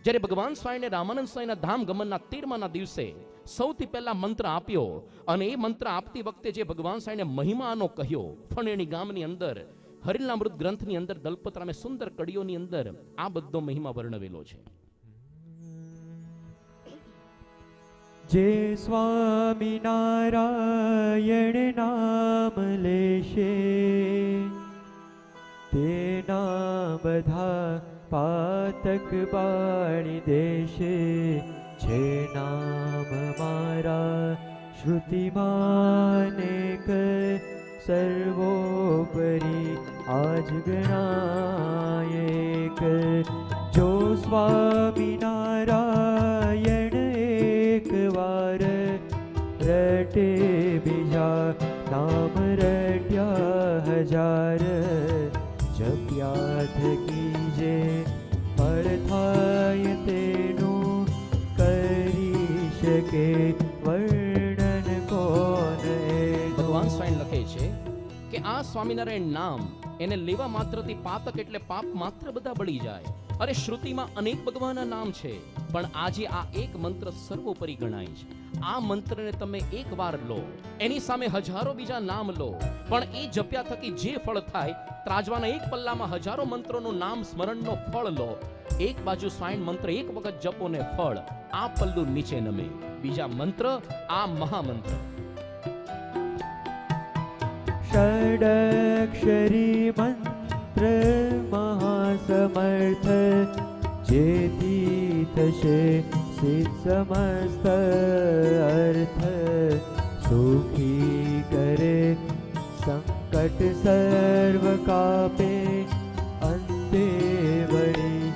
જ્યારે ભગવાન સ્વામીને રામાનંદ સ્વામીના ધામ ગમનના 13માના દિવસે સૌથી પહેલા મંત્ર આપ્યો, અને એ મંત્ર આપતી વખતે જે ભગવાન સ્વામીને મહિમાનો કહ્યો, ફણેણી ગામની અંદર હરિલામૃત ગ્રંથની અંદર દલપતરામે સુંદર કડીઓની અંદર આ બધો મહિમા વર્ણવેલો છે. જે સ્વામિનારાયણ નામ લેશે તેના બધા પાતક બાળી દેશે. જે નામ મારા શ્રુતિમાનેક સર્વોપરી આજ ગણાયેક. જો સ્વામિનારાયણ એક વાર રટે બીજા નામ રટ્યા હજાર. જપ્યા થકી જે ફળ થાય તેનું કરી શકે વર્ણન કોણ. ભગવાન સ્વામી લખે છે કે આ સ્વામિનારાયણ નામ એને લેવા માત્રથી પાતક એટલે પાપ માત્ર બધા બળી જાય. અરે શ્રુતિમાં અનેક ભગવાનના નામ છે, પણ આજે આ એક મંત્ર સર્વોપરી ગણાય છે. આ મંત્રને તમે એક વાર લો, એની સામે હજારો બીજા નામ લો, પણ એ જપ્યા થકી જે ફળ થાય, ત્રાજવાના એક પલ્લામાં હજારો મંત્રોનું નામ સ્મરણનો ફળ લો. એક બાજુ સ્વામી મંત્ર એક વખત જપો ને ફળ, આ પલ્લું નીચે નમે. બીજા મંત્ર આ મહામંત્ર. ષડક્ષરી મંત્ર મહાસમર્થ, જેથી થશે સિદ્ધ સમસ્ત અર્થ. સુખી કરે સંકટ સર્વ કાપે, અંતે વળી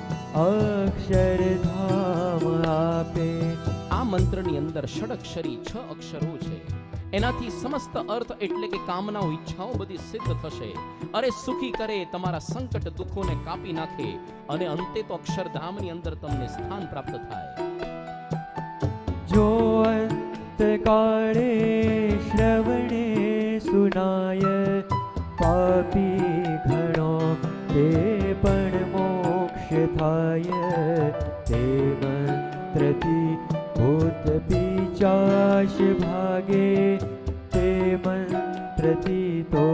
અક્ષરધામ આપે. આ મંત્રની અંદર ષડક્ષરી 6 અક્ષરો છે. એનાથી સમસ્ત અર્થ એટલે કે કામનાઓ ઈચ્છાઓ બધી સિદ્ધ થશે. અરે સુખી કરે, તમારા સંકટ દુઃખોને કાપી નાખે, અને અંતે તો અક્ષરધામની અંદર તમને સ્થાન પ્રાપ્ત થાય. જો અંતકાળે શ્રવણે સુનાય, પાપી ઘણો તે પણ મોક્ષ થાય. તે મંત્રથી ભૂત પિશાચ ભાગે, તે મંત્રથી તો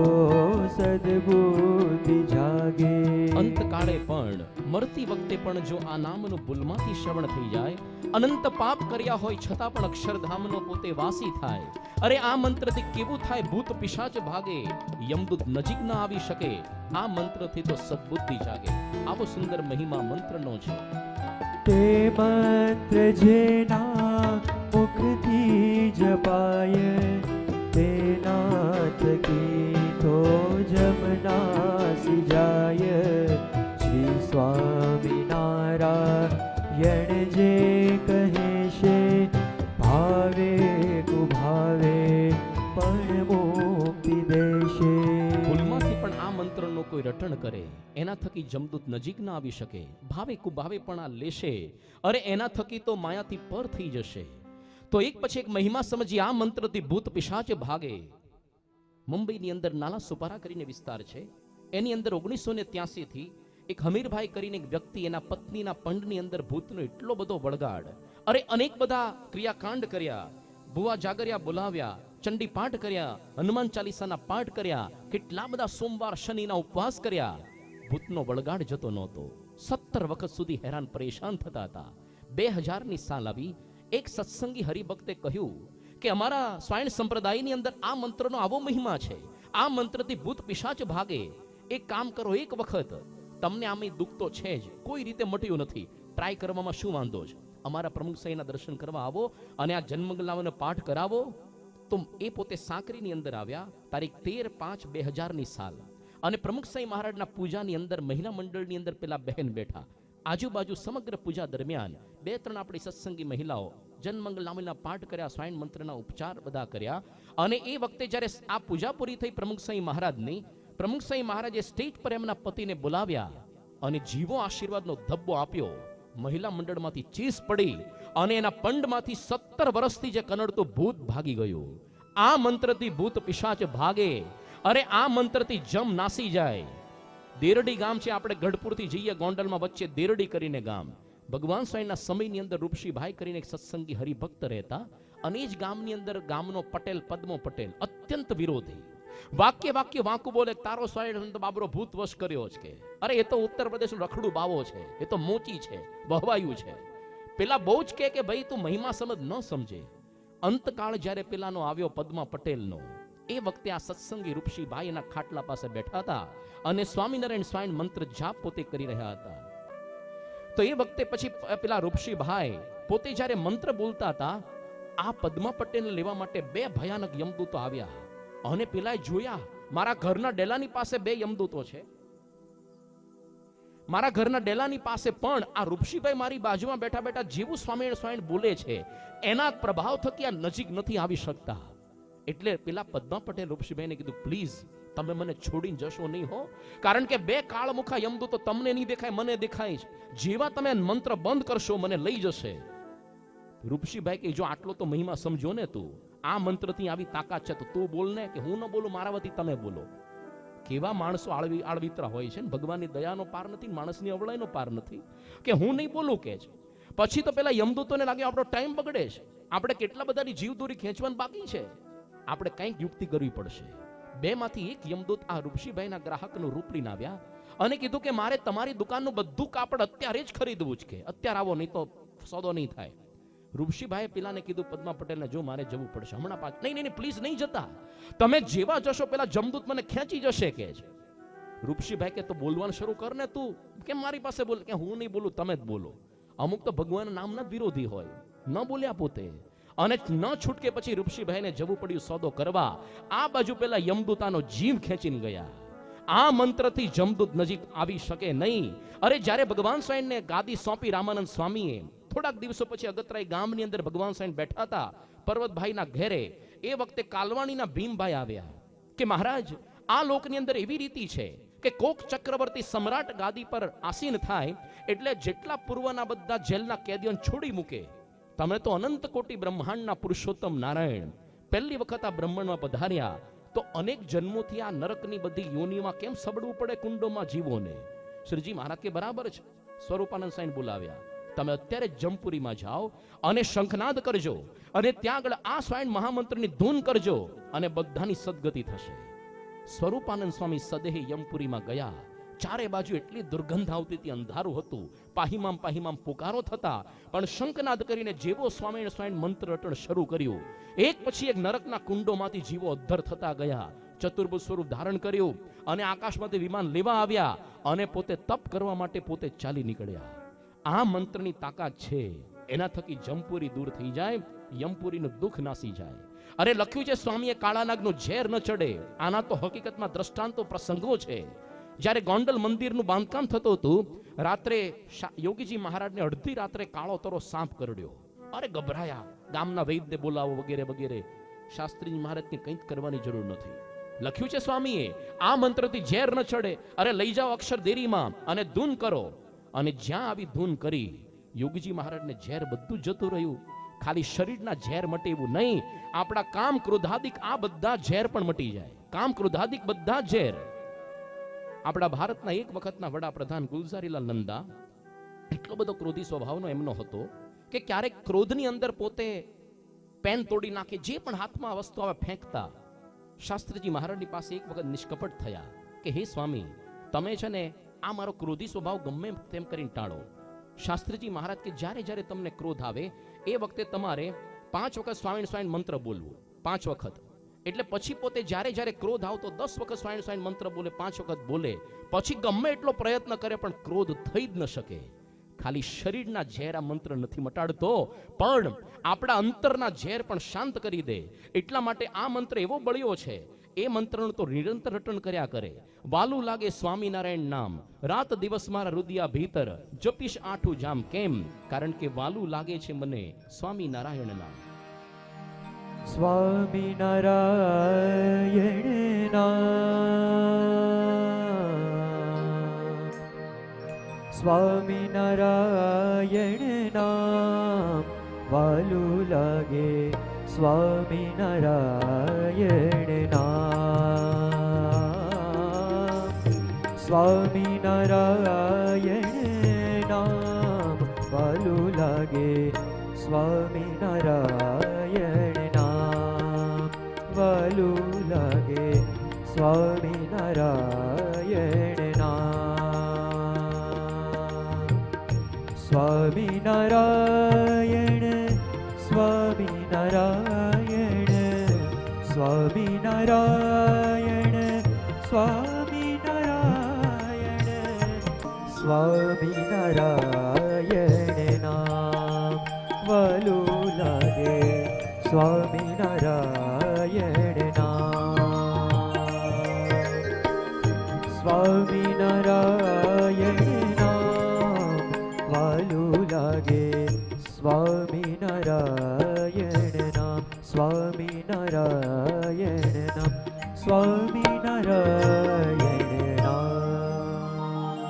સદબુદ્ધિ જાગે. અંતકાળે પણ, મરતી વખતે પણ જો આ નામનું ભૂલમાંથી શ્રવણ થઈ જાય, અનંત પાપ કર્યા હોય છતાં પણ અક્ષરધામનો પોતે વાસી થાય. અરે આ મંત્રથી કેવું થાય, ભૂત પિશાચ ભાગે, યમદૂત નજીક ન આવી શકે. આ મંત્રથી તો સદબુદ્ધિ જાગે. આવો સુંદર મહિમા મંત્રનો છે. તે મંત્ર જેના મુખથી જપાય, તેના થકી તો જમનાસી જાય. શ્રી સ્વામિનારાયણ જે કહે છે, ભાવે કુભાવે પણ મુક્તિ દેશે. ભૂલમાંથી પણ આ મંત્રનો કોઈ રટણ કરે, એના થકી જમદૂત નજીક ના આવી શકે. ભાવે કુભાવે પણ આ લેશે, અરે એના થકી તો માયાથી પર થઈ જશે. તો એક પછી એક મહિમા સમજી. આ મંત્રથી ભૂત પિશાચ ભાગે. મુંબઈની અંદર નાલા સુપારા કરીને વિસ્તાર છે, એની અંદર 1983 થી એક હમીરભાઈ કરીને એક વ્યક્તિ, એના પત્નીના પંડની અંદર ભૂતનો એટલો બધો વળગાડ, અરે અનેક બધા ક્રિયાકાંડ કર્યા, ભુવા જાગરિયા બોલાવ્યા, ચંડી પાઠ કર્યા, હનુમાન ચાલીસાના પાઠ કર્યા, કેટલા બધા સોમવાર શનિના ઉપવાસ કર્યા. ભૂતનો વળગાડ જતો નહોતો. 17 વખત સુધી હેરાન પરેશાન થતા હતા. 2000ની સાલ આવી. એક સત્સંગી હરિભક્તે કહ્યું કે અમારા સ્વાયણ સંપ્રદાયની અંદર આ મંત્રનો આવો મહિમા છે, આ મંત્રથી ભૂત પિશાચ ભાગે. એક કામ કરો, એક વખત તમને આમે દુઃખ તો છે જ, કોઈ રીતે મટ્યું નથી, ટ્રાય કરવામાં શું વાંધો છે. અમારા પ્રમુખ સાંઈના દર્શન કરવા આવો અને આ જન્મગલાઓનો પાઠ કરાવો. તો એ પોતે સાંકરીની અંદર આવ્યા તારીખ 13/5/2000ની સાલ, અને પ્રમુખ સાંઈ મહારાજના પૂજાની અંદર મહિલા મંડળની અંદર પેલા બહેન બેઠા. આજુબાજુ સમગ્ર પૂજા દરમિયાન 2-3 આપણી સત્સંગી મહિલાઓ જનમંગલ નામના પાઠ કર્યા, સ્વાયન મંત્રના ઉપચાર બધા કર્યા. અને એ વખતે જ્યારે આ પૂજા પૂરી થઈ પ્રમુખ સાંઈ મહારાજની, પ્રમુખ સાંઈ મહારાજે સ્ટેજ પર એમના પતિને બોલાવ્યા અને જીવો આશીર્વાદનો ધબ્બો આપ્યો. મહિલા મંડળમાંથી ચીસ પડી અને એના પંડમાંથી 17 વર્ષથી જે કનડતું ભૂત ભાગી ગયું. આ મંત્રથી ભૂત પિશાચ ભાગે, અરે આ મંત્રથી જમ નાસી જાય. દેરડી ગામ છે, આપણે ગઢપુરથી જઈએ ગોંડલમાં વચ્ચે દેરડી કરીને ગામ, ભગવાન સ્વામીના સમયની અંદર રૂપસીભાઈ કરીને એક સત્સંગી હરિભક્ત રહેતા, અને એ જ ગામની અંદર ગામનો પટેલ પદ્મો પટેલ અત્યંત વિરોધી, વાક્ય વાંકું બોલે, તારો સ્વામી તો બાબરો ભૂત વશ કર્યો છે કે, અરે એ તો ઉત્તર પ્રદેશનું રખડું બાવો છે, એ તો મોચી છે, વહવાયું છે. પેલા બહુ જ કે ભાઈ તું મહિમા સમજ ન સમજે. અંતકાળ જ્યારે પેલાનો આવ્યો પદ્મા પટેલનો, એ વખતે આ સત્સંગી રૂપસીભાઈ એના ખાટલા પાસે બેઠા હતા અને સ્વામિનારાયણ સ્વામી મંત્ર જાપ પોતે કરી રહ્યા હતા. તો એ વખતે પછી પેલા રૂપસીભાઈ પોતે જ્યારે મંત્ર બોલતા હતા, આ પદ્મા પટેલને લેવા માટે 2 ભયાનક યમદૂતો આવ્યા. અને પેલા જોયા, મારા ઘરના ડેલાની પાસે 2 યમદૂતો છે, મારા ઘરના ડેલાની પાસે પણ આ રૂપસીભાઈ મારી બાજુમાં બેઠા બેઠા જેવું સ્વામિનારાયણ બોલે છે એના પ્રભાવ થકી આ નજીક નથી આવી શકતા. એટલે પેલા પદ્મા પટેલ રૂપસીભાઈને કીધું, પ્લીઝ તમે મને છોડીને જશો નહીં હો, કારણ કે 2 કાળમુખા યમદૂતો તમને નહીં દેખાય, મને દેખાય છે, જેવા તમે મંત્ર બંધ કરશો મને લઈ જશે. રૂપસીભાઈ કે જો આટલો તો મહિમા સમજો ને, તું આ મંત્રથી આવી તાકાત છે તો તું બોલ ને, કે હું ન બોલું, મારા વતી તમે બોલો. કેવા માણસો આળવિતરા હોય છે ને, ભગવાનની દયાનો પાર નથી, માણસની અવળાઈનો પાર નથી, કે હું નહીં બોલું કે છે. પછી તો પેલા યમદૂતોને લાગ્યો આપણો ટાઈમ બગડે છે, આપણે કેટલા બધાની જીવદોરી ખેંચવાનું બાકી છે, આપણે કંઈક યુક્તિ કરવી પડશે. 2 માંથી એક યમદૂત આ રૂપસીભાઈના ગ્રાહકનું રૂપ લઈને આવ્યા અને કીધું કે મારે તમારી દુકાનનું બધું કાપડ અત્યારે જ ખરીદવું છે, કે અત્યારે આવો નહીં તો સોદો નહીં થાય. રૂપસીભાઈએ પેલાને કીધું, પદ્મા પટેલને, જો મારે જવું પડશે હમણાં પાછું. નહીં પ્લીઝ નહીં જતા, તમે જેવા જશો પેલા જમદૂત મને ખેંચી જશે કે છે. રૂપસીભાઈ કે તો બોલવાનું શરૂ કર ને, તું કેમ મારી પાસે બોલ, કે હું નહીં બોલું, તમે જ બોલો. અમુક તો ભગવાનના નામના જ વિરોધી હોય, ન બોલ્યા પોતે, અને ન છૂટકે પછી રૂપસીભાઈને જવું પડ્યું સોદો કરવા. આ બાજુ પેલા યમદૂતાનો જીવ ખેંચીને ગયા. આ મંત્રથી જમદૂત નજીક આવી શકે નહીં. અરે જ્યારે ભગવાન સ્વામીને ગાદી સોંપી રામાનંદ સ્વામીએ, થોડાક દિવસો પછી અગતરાય ગામની અંદર ભગવાન સ્વામી બેઠા હતા પર્વતભાઈના ઘેરે. એ વખતે કાલવાણીના ભીમભાઈ આવ્યા કે મહારાજ, આ લોકની અંદર એવી રીતિ છે કે કોક ચક્રવર્તી સમ્રાટ ગાદી પર આસીન થાય એટલે જેટલા પૂર્વના બધા જેલના કેદીઓને છોડી મૂકે. તમે તો અનંત કોટી બ્રહ્માંડના પુરુષોત્તમ નારાયણ પહેલી વખત આ બ્રહ્માંડમાં પધાર્યા, તો અનેક જન્મોથી આ નરકની બધી યોનિમાં કેમ સબડવું પડે કુંડોમાં જીવોને? શ્રીજી મહારાજ કે બરાબર છે. સ્વરૂપાનંદ સાંઈ બોલાવ્યા, તમે અત્યારે જમપુરીમાં જાઓ અને શંખનાદ કરજો, અને ત્યાં આગળ આ સ્વામી મહામંત્રની ધૂન કરજો, અને બધાની સદગતિ થશે. સ્વરૂપાનંદ સ્વામી સદેહ યમપુરીમાં ગયા. ચારે બાજુ એટલી દુર્ગંધ આવતી હતી, અંધારું હતું, પાહીમામ પુકારો થતા, પણ શંખનાદ કરીને જેવો સ્વામી મંત્ર રટણ શરૂ કર્યું, એક પછી એક નરકના કુંડોમાંથી જીવો અદ્ધર થતા ગયા. ચતુર્ભુજ સ્વરૂપ ધારણ કર્યું અને આકાશમાંથી વિમાન લેવા આવ્યા અને પોતે તપ કરવા માટે પોતે ચાલી નીકળ્યા. આ મંત્રની તાકાત છે, એના થકી જમપુરી દૂર થઈ જાય, યમપુરીનું દુઃખ નાસી જાય. અરે લખ્યું છે સ્વામીએ કાળા નાગનું ઝેર ન ચડે. આના તો હકીકતમાં દ્રષ્ટાંતો પ્રસંગો છે. જ્યારે ગોંડલ મંદિરનું બાંધકામ થતું હતું, રાત્રે યોગીજી મહારાજને અડધી રાત્રે કાળો તરો સાપ કરડ્યો. અરે ગભરાયા, ગામના વૈદ્યને બોલાવો વગેરે વગેરે. શાસ્ત્રીજી મહારાજને કંઈ કરવાની જરૂર નથી. લખ્યું છે સ્વામીએ, આ મંત્રથી ઝેર ન ચડે. અરે લઈ જાઓ અક્ષરદેરીમાં અને ધૂન કરો. અને જ્યાં આવી ધૂન કરી, યોગીજી મહારાજને ઝેર બધું જતું રહ્યું. ખાલી શરીરના ઝેર મટે એવું નહીં, આપણા કામ ક્રોધાદિક આ બધા ઝેર પણ મટી જાય. કામ ક્રોધાદિક બધા ઝેર. આપણા ભારતના એક વખતના વડાપ્રધાન ગુલઝારીલાલ નંદા એટલો બધો ક્રોધી સ્વભાવનો એમનો હતો કે ક્યારેક ક્રોધની અંદર પોતે પેન તોડી નાખે, જે પણ હાથમાં વસ્તુ આવે ફેંકતા. શાસ્ત્રીજી મહારાજની પાસે એક વખત નિષ્કપટ થયા કે હે સ્વામી, તમે છે ને આ મારો ક્રોધી સ્વભાવ ગમે તેમ કરીને ટાળો. શાસ્ત્રીજી મહારાજ કે જ્યારે તમને ક્રોધ આવે એ વખતે તમારે 5 વખત સ્વામી મંત્ર બોલવું, 5 વખત. એટલે પછી પોતે જ્યારે ક્રોધ આવતો 10 વખત સ્વામી મંત્ર બોલે, 5 વખત બોલે. પછી ગમે એટલો પ્રયત્ન કરે પણ ક્રોધ થઈ જ ન શકે. ખાલી શરીરના ઝેર આ મંત્ર નથી મટાડતો, પણ આપણા અંતરના ઝેર પણ શાંત કરી દે. એટલા માટે આ મંત્ર એવો બળ્યો છે, એ મંત્રનું તો નિરંતર રટણ કર્યા કરે. વાલું લાગે સ્વામિનારાયણ નામ, રાત દિવસ મારા રુદિયા ભીતર, જપીશ આઠું જામ. કેમ? કારણ કે વાલું લાગે છે મને સ્વામિનારાયણ નામ. સ્વામિનારાયણ નામ, સ્વામિનારાયણ નામ વાલું લાગે. સ્વામિનારાયણ નામ, સ્વામિનારાયણ નામ વાલું લાગે. સ્વામિનારાયણ નામ વાલું લાગે. સ્વામિનારાયણ નામ, સ્વામિનારાયણ, સ્વામિનારાયણ, સ્વામિનારાયણ, સ્વામિનારાયણ, સ્વામિનારાયણ નામ વાલું લાગે. સ્વામિનારાયણ નામ, સ્વામિનારાયણ નામ વાલું લાગે. સ્વામિનારાયણ નામ, સ્વામિનારાયણ નામ, સ્વામિનારાયણ નામ.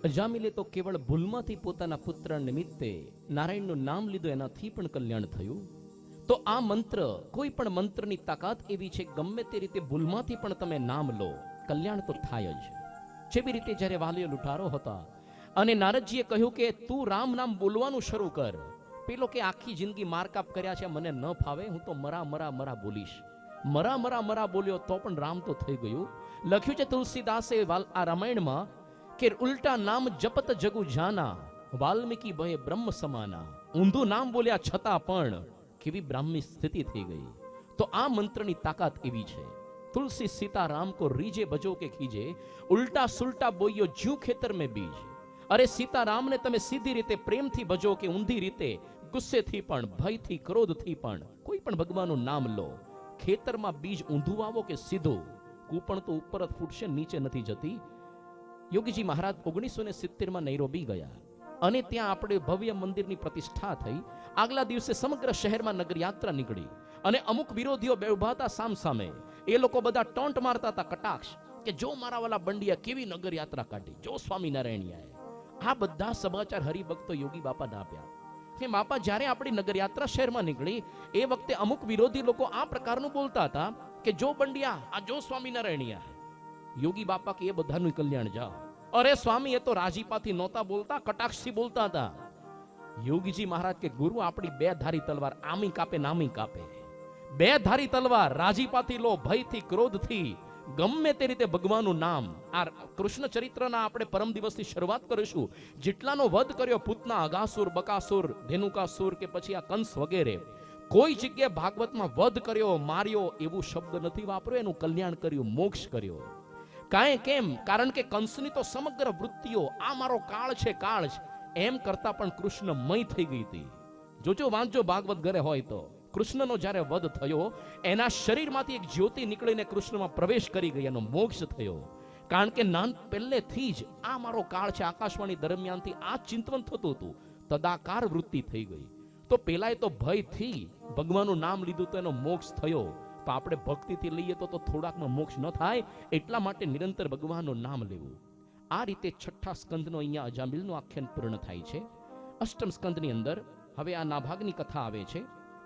અજામિલે તો કેવળ ભૂલમાંથી પોતાના પુત્ર નિમિત્તે નારાયણનું નામ લીધું, એનાથી પણ કલ્યાણ થયું. તો આ મંત્ર, કોઈ પણ મંત્રની તાકાત એવી છે, ગમે તે રીતે ભૂલમાંથી પણ તમે નામ લો, કલ્યાણ તો થાય જ. જેવી રીતે જ્યારે વાલીઓ લૂંટારો હતા અને નારદજીએ કહ્યું કે તું રામ નામ બોલવાનું શરૂ કર. પેલો કે આખી જિંદગી મારકાપ કર્યા છે, મને ન ફાવે, હું તો મરા મરા મરા બોલીશ. મરા મરા મરા બોલ્યો તો પણ રામ તો થઈ ગયું. લખ્યું છે તુલસીદાસે આ રામાયણમાં કે ઉલટા નામ જપત જગુ જાના, વાલ્મીકી ભય બ્રહ્મ સમાના. ઊંધું નામ બોલ્યા છતાં પણ કેવી બ્રાહ્મણી સ્થિતિ થઈ ગઈ. તો આ મંત્રની તાકાત એવી છે. તુલસી સીતારામ કો રીજે ભજો કે ખીજે, ઉલટા સુલટા બોયો જ્યું ખેતર મેં બીજ. અરે સીતારામને તમે સીધી રીતે પ્રેમથી ભજો કે ઊંધી રીતે ગુસ્સેથી પણ, ભયથી, ક્રોધથી પણ, કોઈ પણ ભગવાનનું નામ લો. ખેતરમાં બીજ ઊંધું વાવો કે સીધું, કૂપણ તો ઉપર જ ફૂટશે, નીચે નથી જતી. યોગીજી મહારાજ 1970માં નૈરોબી ગયા અને ત્યાં આપણે ભવ્ય મંદિરની પ્રતિષ્ઠા થઈ. આગલા દિવસે સમગ્ર શહેરમાં નગરયાત્રા નીકળી અને અમુક વિરોધીઓ બે ઉભા હતા સામ સામે. એ લોકો બધા ટોન્ટ મારતા હતા, કટાક્ષ, કે જો મારા વાલા બંડિયા કેવી નગરયાત્રા કાઢી, જો સ્વામિનારાયણિયાએ. આ બધા સમાચાર હરિભક્તો યોગી બાપાને આપ્યા કે બાપા જ્યારે આપણી નગરયાત્રા શહેરમાં નીકળી એ વખતે અમુક વિરોધી લોકો આ પ્રકારનું બોલતા હતા કે જો બંડિયા, આ જો સ્વામિનારાયણિયા. યોગી બાપા કે એ બધાનું કલ્યાણ જાઓ. અરે સ્વામી, એ તો રાજીપાથી નહોતા બોલતા, કટાક્ષથી બોલતા હતા. યોગીજી મહારાજ કે ગુરુ, આપણી બે ધારી તલવાર આમી કાપે નામી કાપે. બે ધારી તલવાર રાજીપાથી લો, ભયથી, ક્રોધથી, ગમે તે રીતે ભગવાનનું નામ. આ કૃષ્ણ ચરિત્રના આપણે પરમ દિવસથી શરૂઆત કરીશું. જેટલાનો વધ કર્યો, પૂતના, અગાસુર, બકાસુર, ધેનુકાસુર કે પછી આ કંસ વગેરે, કોઈ જગ્યાએ ભાગવતમાં વધ કર્યો, માર્યો એવું શબ્દ નથી વાપર્યો. એનું કલ્યાણ કર્યું, મોક્ષ કર્યો. કાંઈ કેમ? કારણ કે કંસની તો સમગ્ર વૃત્તિઓ આ મારો કાળ છે, કાળ છે એમ કરતા પણ કૃષ્ણમય થઈ ગઈ હતી. જોજો, વાંચજો ભાગવત ઘરે હોય તો. કૃષ્ણનો જ્યારે વધ થયો, એના શરીરમાંથી એક જ્યોતિ નીકળીને કૃષ્ણમાં પ્રવેશ કરી ગઈ, એનો મોક્ષ થયો. કારણ કે નાન પહેલેથી જ આ મારો કાળ છે, આકાશવાણી દરમિયાનથી આ ચિંતન થતું હતું, તદાકાર વૃત્તિ થઈ ગઈ. તો પેલાએ તો ભયથી ભગવાનનું નામ લીધું તો એનો મોક્ષ થયો. તો આપણે ભક્તિથી લઈએ તો થોડાકમાં મોક્ષ ન થાય. એટલા માટે નિરંતર ભગવાનનું નામ લેવું. આ રીતે છઠ્ઠા સ્કંદનો અહીંયા અજામિલનું આખ્યાન પૂર્ણ થાય છે. અષ્ટમ સ્કંદની અંદર હવે આ નાભાગની કથા આવે છે.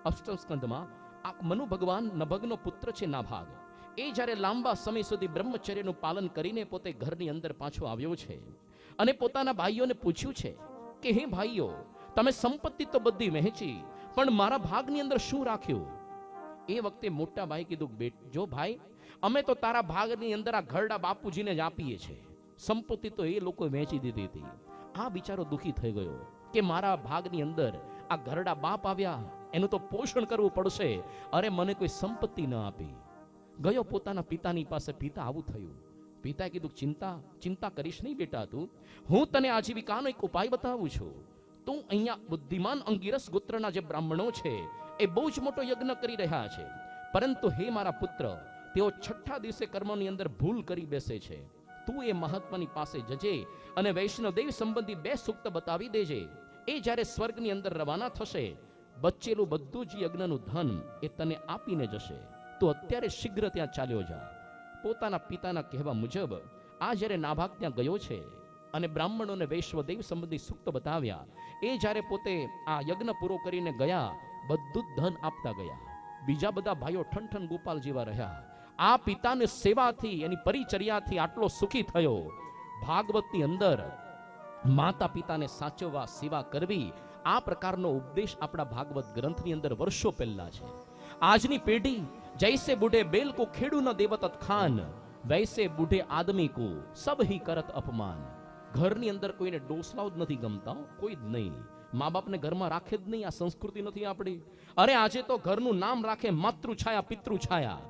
અષ્ટમ સ્કંદમાં આ મનુ ભગવાન નભગનો પુત્ર છે નાભાગ. એ જ્યારે લાંબા સમય સુધી બ્રહ્મચર્યનું પાલન કરીને પોતે ઘરની અંદર પાછો આવ્યો છે અને પોતાના ભાઈઓને પૂછ્યું છે કે હે ભાઈઓ, તમે સંપત્તિ તો બધી વહેંચી, પણ મારા ભાગની અંદર શું રાખ્યું? એ વખતે મોટા ભાઈ કીધું, જો ભાઈ, અમે તો તારા ભાગની અંદર આ ઘરડા બાપુજીને જ આપીએ છીએ, સંપત્તિ તો એ લોકો વહેંચી દીધી હતી. આ બિચારો દુખી થઈ ગયો કે મારા ભાગની અંદર આ ઘરડા બાપ આવ્યા, એનું તો પોષણ કરવું પડશે. અરે મને કોઈ સંપત્તિ ન આપી. ગયો પોતાના પિતાની પાસે. પિતા, આવું થયું. પિતાએ કીધું ચિંતા કરીશ નહીં બેટા, હું તને આજીવિકાનો એક ઉપાય બતાવું છું. તું અહીંયા બુદ્ધિમાન અંગિરસ ગોત્રના જે બ્રાહ્મણો છે એ બહુ જ મોટો યજ્ઞ કરી રહ્યા છે, પરંતુ હે મારા પુત્ર, તેઓ છઠ્ઠા દિવસે કર્મની અંદર ભૂલ કરી બેસે છે. તું એ મહાત્માની પાસે જજે અને વૈષ્ણવદેવ સંબંધી 2 સૂક્ત બતાવી દેજે. એ જ્યારે સ્વર્ગની અંદર રવાના થશે, બચેલું બધું જ યજ્ઞનું ધન એ તને આપીને જશે. તું અત્યારે શીઘ્ર ત્યાં ચાલ્યો જા. પોતાના પિતાના કહેવા મુજબ આ જ્યારે નાભાગ ત્યાં ગયો છે અને બ્રાહ્મણોને વૈષ્ણવદેવ સંબંધી સૂક્ત બતાવ્યા, એ જ્યારે પોતે આ યજ્ઞ પૂરો કરીને ગયા, બધું જ ધન આપતા ગયા. બીજા બધા ભાઈઓ ઠનઠન ગોપાલ જેવા રહ્યા. આ પિતાની સેવાથી, એની પરિચર્યાથી આટલો સુખી થયો. ભાગવતની અંદર માતા પિતાને સાચવવા, સેવા કરવી, આ પ્રકારનો ઉપદેશ આપણા ભાગવત ગ્રંથની અંદર વર્ષો પહેલા છે. આજની પેઢી જૈસે બુઢે બેલ કો ખેડુ ન દેવત ખાન, વૈસે બુઢે આદમી કો સબ હી કરત અપમાન. ઘરની અંદર કોઈને ડોસલાઓ જ નથી ગમતા, કોઈ જ નહીં. મા બાપને ઘરમાં રાખે જ નહીં. આ સંસ્કૃતિ નથી આપણી. અરે આજે તો ઘરનું નામ રાખે માતૃછાયા પિતૃછાયા.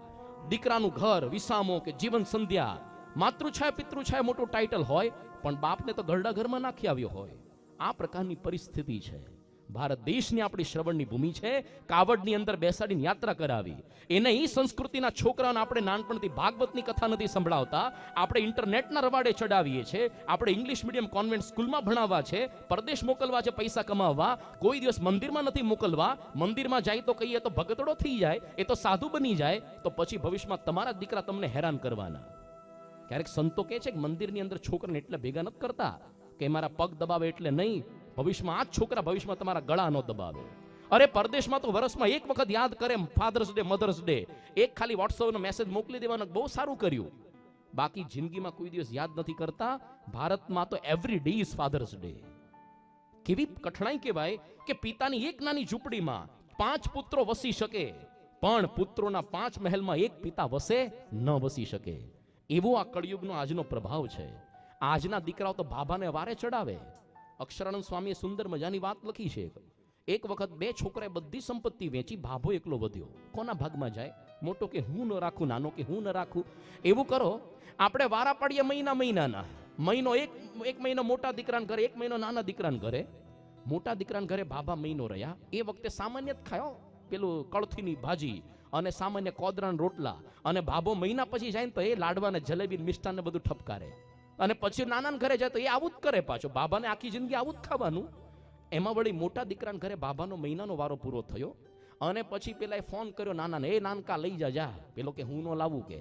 દીકરાનું ઘર વિસામો કે જીવન સંધ્યા, માતૃછાયા પિતૃછાયા મોટું ટાઇટલ હોય, પણ બાપને તો ઘરડા ઘરમાં નાખી આવ્યો હોય. આ પ્રકારની પરિસ્થિતિ છે. ભારત દેશની આપણી શ્રવણની ભૂમિ છે. કાવડની અંદર બેસાડીને યાત્રા કરાવી. એને એ સંસ્કૃતિના છોકરાઓને આપણે નાનપણથી ભાગવતની કથા નથી સંભળાવતા. આપણે ઇન્ટરનેટના રવાડે ચડાવીએ છીએ. આપણે ઇંગ્લિશ મીડિયમ કોન્વેન્ટ સ્કૂલમાં ભણાવવા છે, પરદેશ મોકલવા છે પૈસા કમાવવા. કોઈ દિવસ મંદિરમાં નથી મોકલવા. મંદિરમાં જાય તો કહીએ તો ભગતડો થઈ જાય, એ તો સાધુ બની જાય, તો પછી ભવિષ્યમાં તમારા દીકરા તમને હેરાન કરવાના. ક્યારેક સંતો કહે છે કે મંદિરની અંદર છોકરાને એટલે ભેગા નથી કરતા કે મારા પગ દબાવે એટલે નહીં. ભવિષ્યમાં આ છોકરા ભવિષ્યમાં તમારા ગળા ન દબાવે. અરે પરદેશમાં તો વર્ષમાં એક વખત યાદ કરે, ફાધર્સ ડે, મધર્સ ડે, એક ખાલી વોટ્સએપનો મેસેજ મોકલી દેવાનો, બહુ સારું કર્યું. બાકી જિંદગીમાં કોઈ દિવસ યાદ નથી કરતા. ભારતમાં તો every day is father's day. કેવી કઠણાઈ કહેવાય કે પિતાની એક નાની ઝૂંપડીમાં 5 પુત્રો વસી શકે, પણ પુત્રોના 5 મહેલમાં એક પિતા વસે ન વસી શકે. એવો આ કળિયુગનો આજનો પ્રભાવ છે. આજના દીકરાઓ તો ભાભાને વારે ચડાવે. અક્ષરાનંદ સ્વામીએ સુંદર મજાની વાત લખી છે. એક વખત 2 છોકરાએ બધી સંપત્તિ વેચી, ભાભો એકલો વધ્યો. કોના ભાગમાં જાય? મોટો કે હું ન રાખું, નાનો કે હું ન રાખું. એવું કરો, આપણે વારા પાડીએ મહિનાના. એક મહિનો મોટા દીકરાને ઘરે, 1 મહિનો નાના દીકરાને ઘરે. મોટા દીકરાને ઘરે ભાભા મહિનો રહ્યા. એ વખતે સામાન્ય જ ખાયો, પેલું કળથીની ભાજી અને સામાન્ય કોદરાના રોટલા. અને ભાભો મહિના પછી જાય ને તો એ લાડવાને, જલેબી, મિષ્ટાન ને બધું ઠપકારે. અને પછી નાના ઘરે જાય તો એ આવું જ કરે પાછો. બાબાને આખી જિંદગી આવું જ ખાવાનું. એમાં વળી મોટા દીકરાના ઘરે બાબાનો મહિનાનો વારો પૂરો થયો. અને પછી પેલા ફોન કર્યો નાનાને, એ નાનકા લઈ જા. પેલો કે હું ન લાવું, કે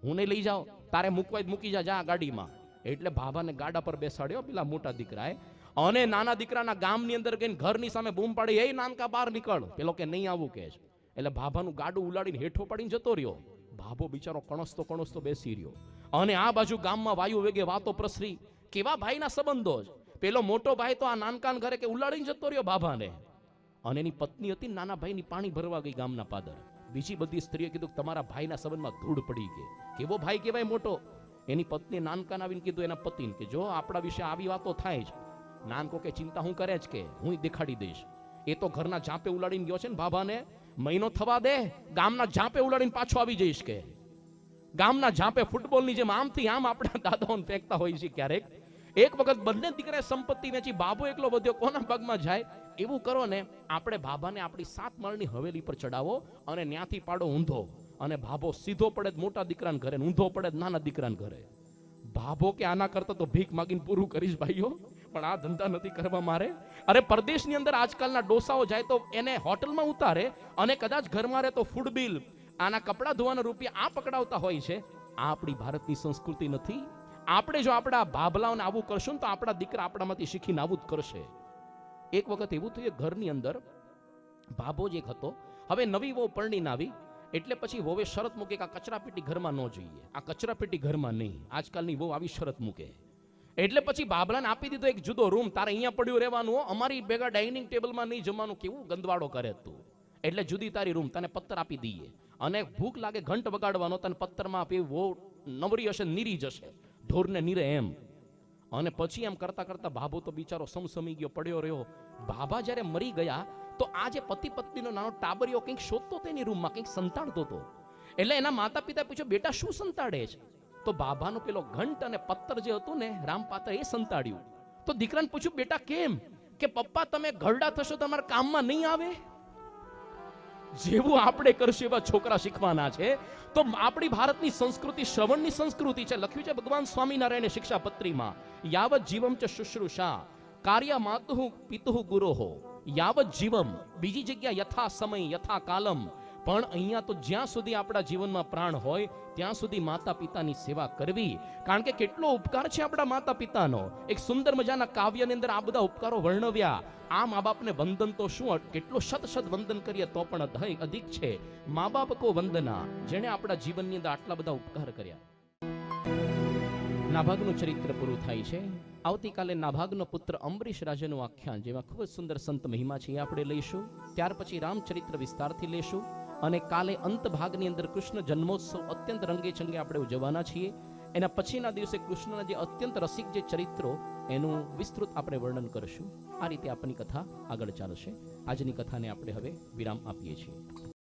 હું નહીં લઈ જાઉં, તારે મૂકવા મૂકી જા ગાડીમાં. એટલે બાબાને ગાડા પર બેસાડ્યો પેલા મોટા દીકરાએ. અને નાના દીકરાના ગામની અંદર ગઈને ઘરની સામે બૂમ પાડી, એ નાનકા બહાર નીકળ. પેલો કે નહીં આવું કે. એટલે બાબાનું ગાડું ઉલાડીને હેઠો પડીને જતો રહ્યો. બાબો બિચારો કણસતો બેસી રહ્યો. અને આ બાજુ ગામમાં વાયુ વેગે વાતો પ્રસરી. કેવા ભાઈના સંબંધો જ. પેલો મોટો ભાઈ તો આ નાનકાન ઘરે કે ઉલાડીને જતો રહ્યો બાબાને. અને એની પત્ની હતી નાના ભાઈની પાણી ભરવા ગઈ ગામના પાદર. બીજી બધી સ્ત્રીએ કીધું તમારા ભાઈના સંબંધમાં ધૂળ પડી ગઈ. કેવો ભાઈ કહેવાય મોટો. એની પત્ની નાનકાન આવીને કીધું એના પતિને કે જો આપણા વિશે આવી વાતો થાય છે. નાનકો કે ચિંતા હું કરે જ, કે હું દેખાડી દઈશ. એ તો ઘરના ઝાંપે ઉલાડીને ગયો છે ને બાબાને. મહિનો થવા દે, ગામના ઝાંપે ઉલાડીને પાછો આવી જઈશ કે. ગામના ઝાંપે ફૂટબોલની જેમ આમથી આમ આપણા દાદાઓને ફેંકતા હોય છે ક્યારેક. એક વખત બંને દીકરાએ સંપત્તિ વેચી, બાબો એકલો વધ્યો, કોના ભાગમાં જાય? એવું કરો ને, આપણે બાબાને આપણી 7 માળની હવેલી પર ચડાવો અને ત્યાંથી પાડો ઊંધો. અને બાબો સીધો પડે મોટા દીકરાને ઘરે, ઊંધો પડે નાના દીકરાને ઘરે. બાબો કે આના કરતા તો ભીખ માગીને પૂરું કરીશ ભાઈઓ, પણ આ ધંધા નથી કરવા મારે. અરે પરદેશની અંદર આજકાલના ડોસાઓ જાય તો એને હોટલમાં ઉતારે, અને કદાચ ઘરમાં રહે તો ફૂડ બિલ, આના કપડા ધોવાના રૂપિયા આ પકડાવતા હોય છે. આ આપણી ભારતની સંસ્કૃતિ નથી. આપણે જો આપણા ભાભલાઓને આવું કરશું તો આપણા દીકરા આપણામાંથી શીખીને આવું જ કરશે. એક વખત એવું થયું, ઘરની અંદર ભાભો જ એક હતો. હવે નવી વહુ પરણીને આવી, એટલે પછી વહુએ શરત મૂકે કે આ કચરાપેટી ઘરમાં ન જોઈએ, આ કચરાપેટી ઘરમાં નહીં. આજકાલની વહુ આવી શરત મૂકે. એટલે પછી બાબલાને આપી દીધો એક જુદો રૂમ, તારે અહીંયા પડ્યું રહેવાનું, અમારી ભેગા ડાઇનિંગ ટેબલમાં નહીં જમવાનું. કેવું ગંદવાડો કરે તું. એટલે જુદી તારી રૂમ, તને પત્તર આપી દઈએ, અને ભૂખ લાગે ઘંટ વગાડવાનો, તને પત્તરમાં આપી. વહુ નવરી હશે, નીરી જશે, ઢોરને નીરે એમ. અને પછી એમ કરતા કરતા બાબો તો બિચારો સમસમી ગયો, પડ્યો રહ્યો. બાબા જ્યારે મરી ગયા તો આ જે પતિ પત્નીનો નાનો ટાબરિયો કંઈક શોધતો તેની રૂમમાં, કંઈક સંતાડતો હતો. એટલે એના માતા પિતા પૂછ્યું, બેટા શું સંતાડે છે? તો બાબાનો પેલો ઘંટ અને પત્તર જે હતું ને રામપાત્ર એ સંતાડ્યું. તો દીકરાને પૂછ્યું, બેટા કેમ? કે પપ્પા તમે ઘરડા થશો તમારા કામમાં નહીં આવે. જેવું આપણે કરશું એવા છોકરા શીખવાના છે. તો આપણી ભારતની સંસ્કૃતિ શ્રવણની સંસ્કૃતિ છે. લખ્યું છે ભગવાન સ્વામિનારાયણે શિક્ષાપત્રીમાં, યાવત જીવમ ચ શુશ્રુષા કાર્ય માતુઃ પિતુઃ ગુરોહો યાવત જીવમ. બીજી જગ્યા યથા સમય યથા કાલમ. પણ અહીંયા તો જ્યાં સુધી આપણા જીવનમાં પ્રાણ હોય ત્યાં સુધી માતા પિતાની સેવા કરવી. કારણ કે કેટલો ઉપકાર છે આપણા માતા પિતાનો. એક સુંદર મજાના કાવ્યની અંદર આ બધા ઉપકારો વર્ણવ્યા. આ મા બાપને વંદન તો શું, કેટલો શત શત વંદન કરીએ તો પણ અધિક છે. મા બાપ કો વંદના, જેણે આપણા જીવનની અંદર આટલા બધા ઉપકાર કર્યા. નાભાગનું ચરિત્ર પૂરું થાય છે. આવતીકાલે નાભાગનો પુત્ર અંબરીશ રાજાનું આખ્યાન, જેમાં ખૂબ જ સુંદર સંત મહિમા છે, એ આપણે લઈશું. ત્યાર પછી રામચરિત્ર વિસ્તારથી લેશું. અને કાલે અંત ભાગની અંદર કૃષ્ણ જન્મોત્સવ અત્યંત રંગે ચંગે આપણે ઉજવવાના છીએ. એના પછીના દિવસે કૃષ્ણના જે અત્યંત રસિક જે ચરિત્રો, એનું વિસ્તૃત આપણે વર્ણન કરીશું. આ રીતે આપણી કથા આગળ ચાલશે. આજની કથાને આપણે હવે વિરામ આપીએ છીએ.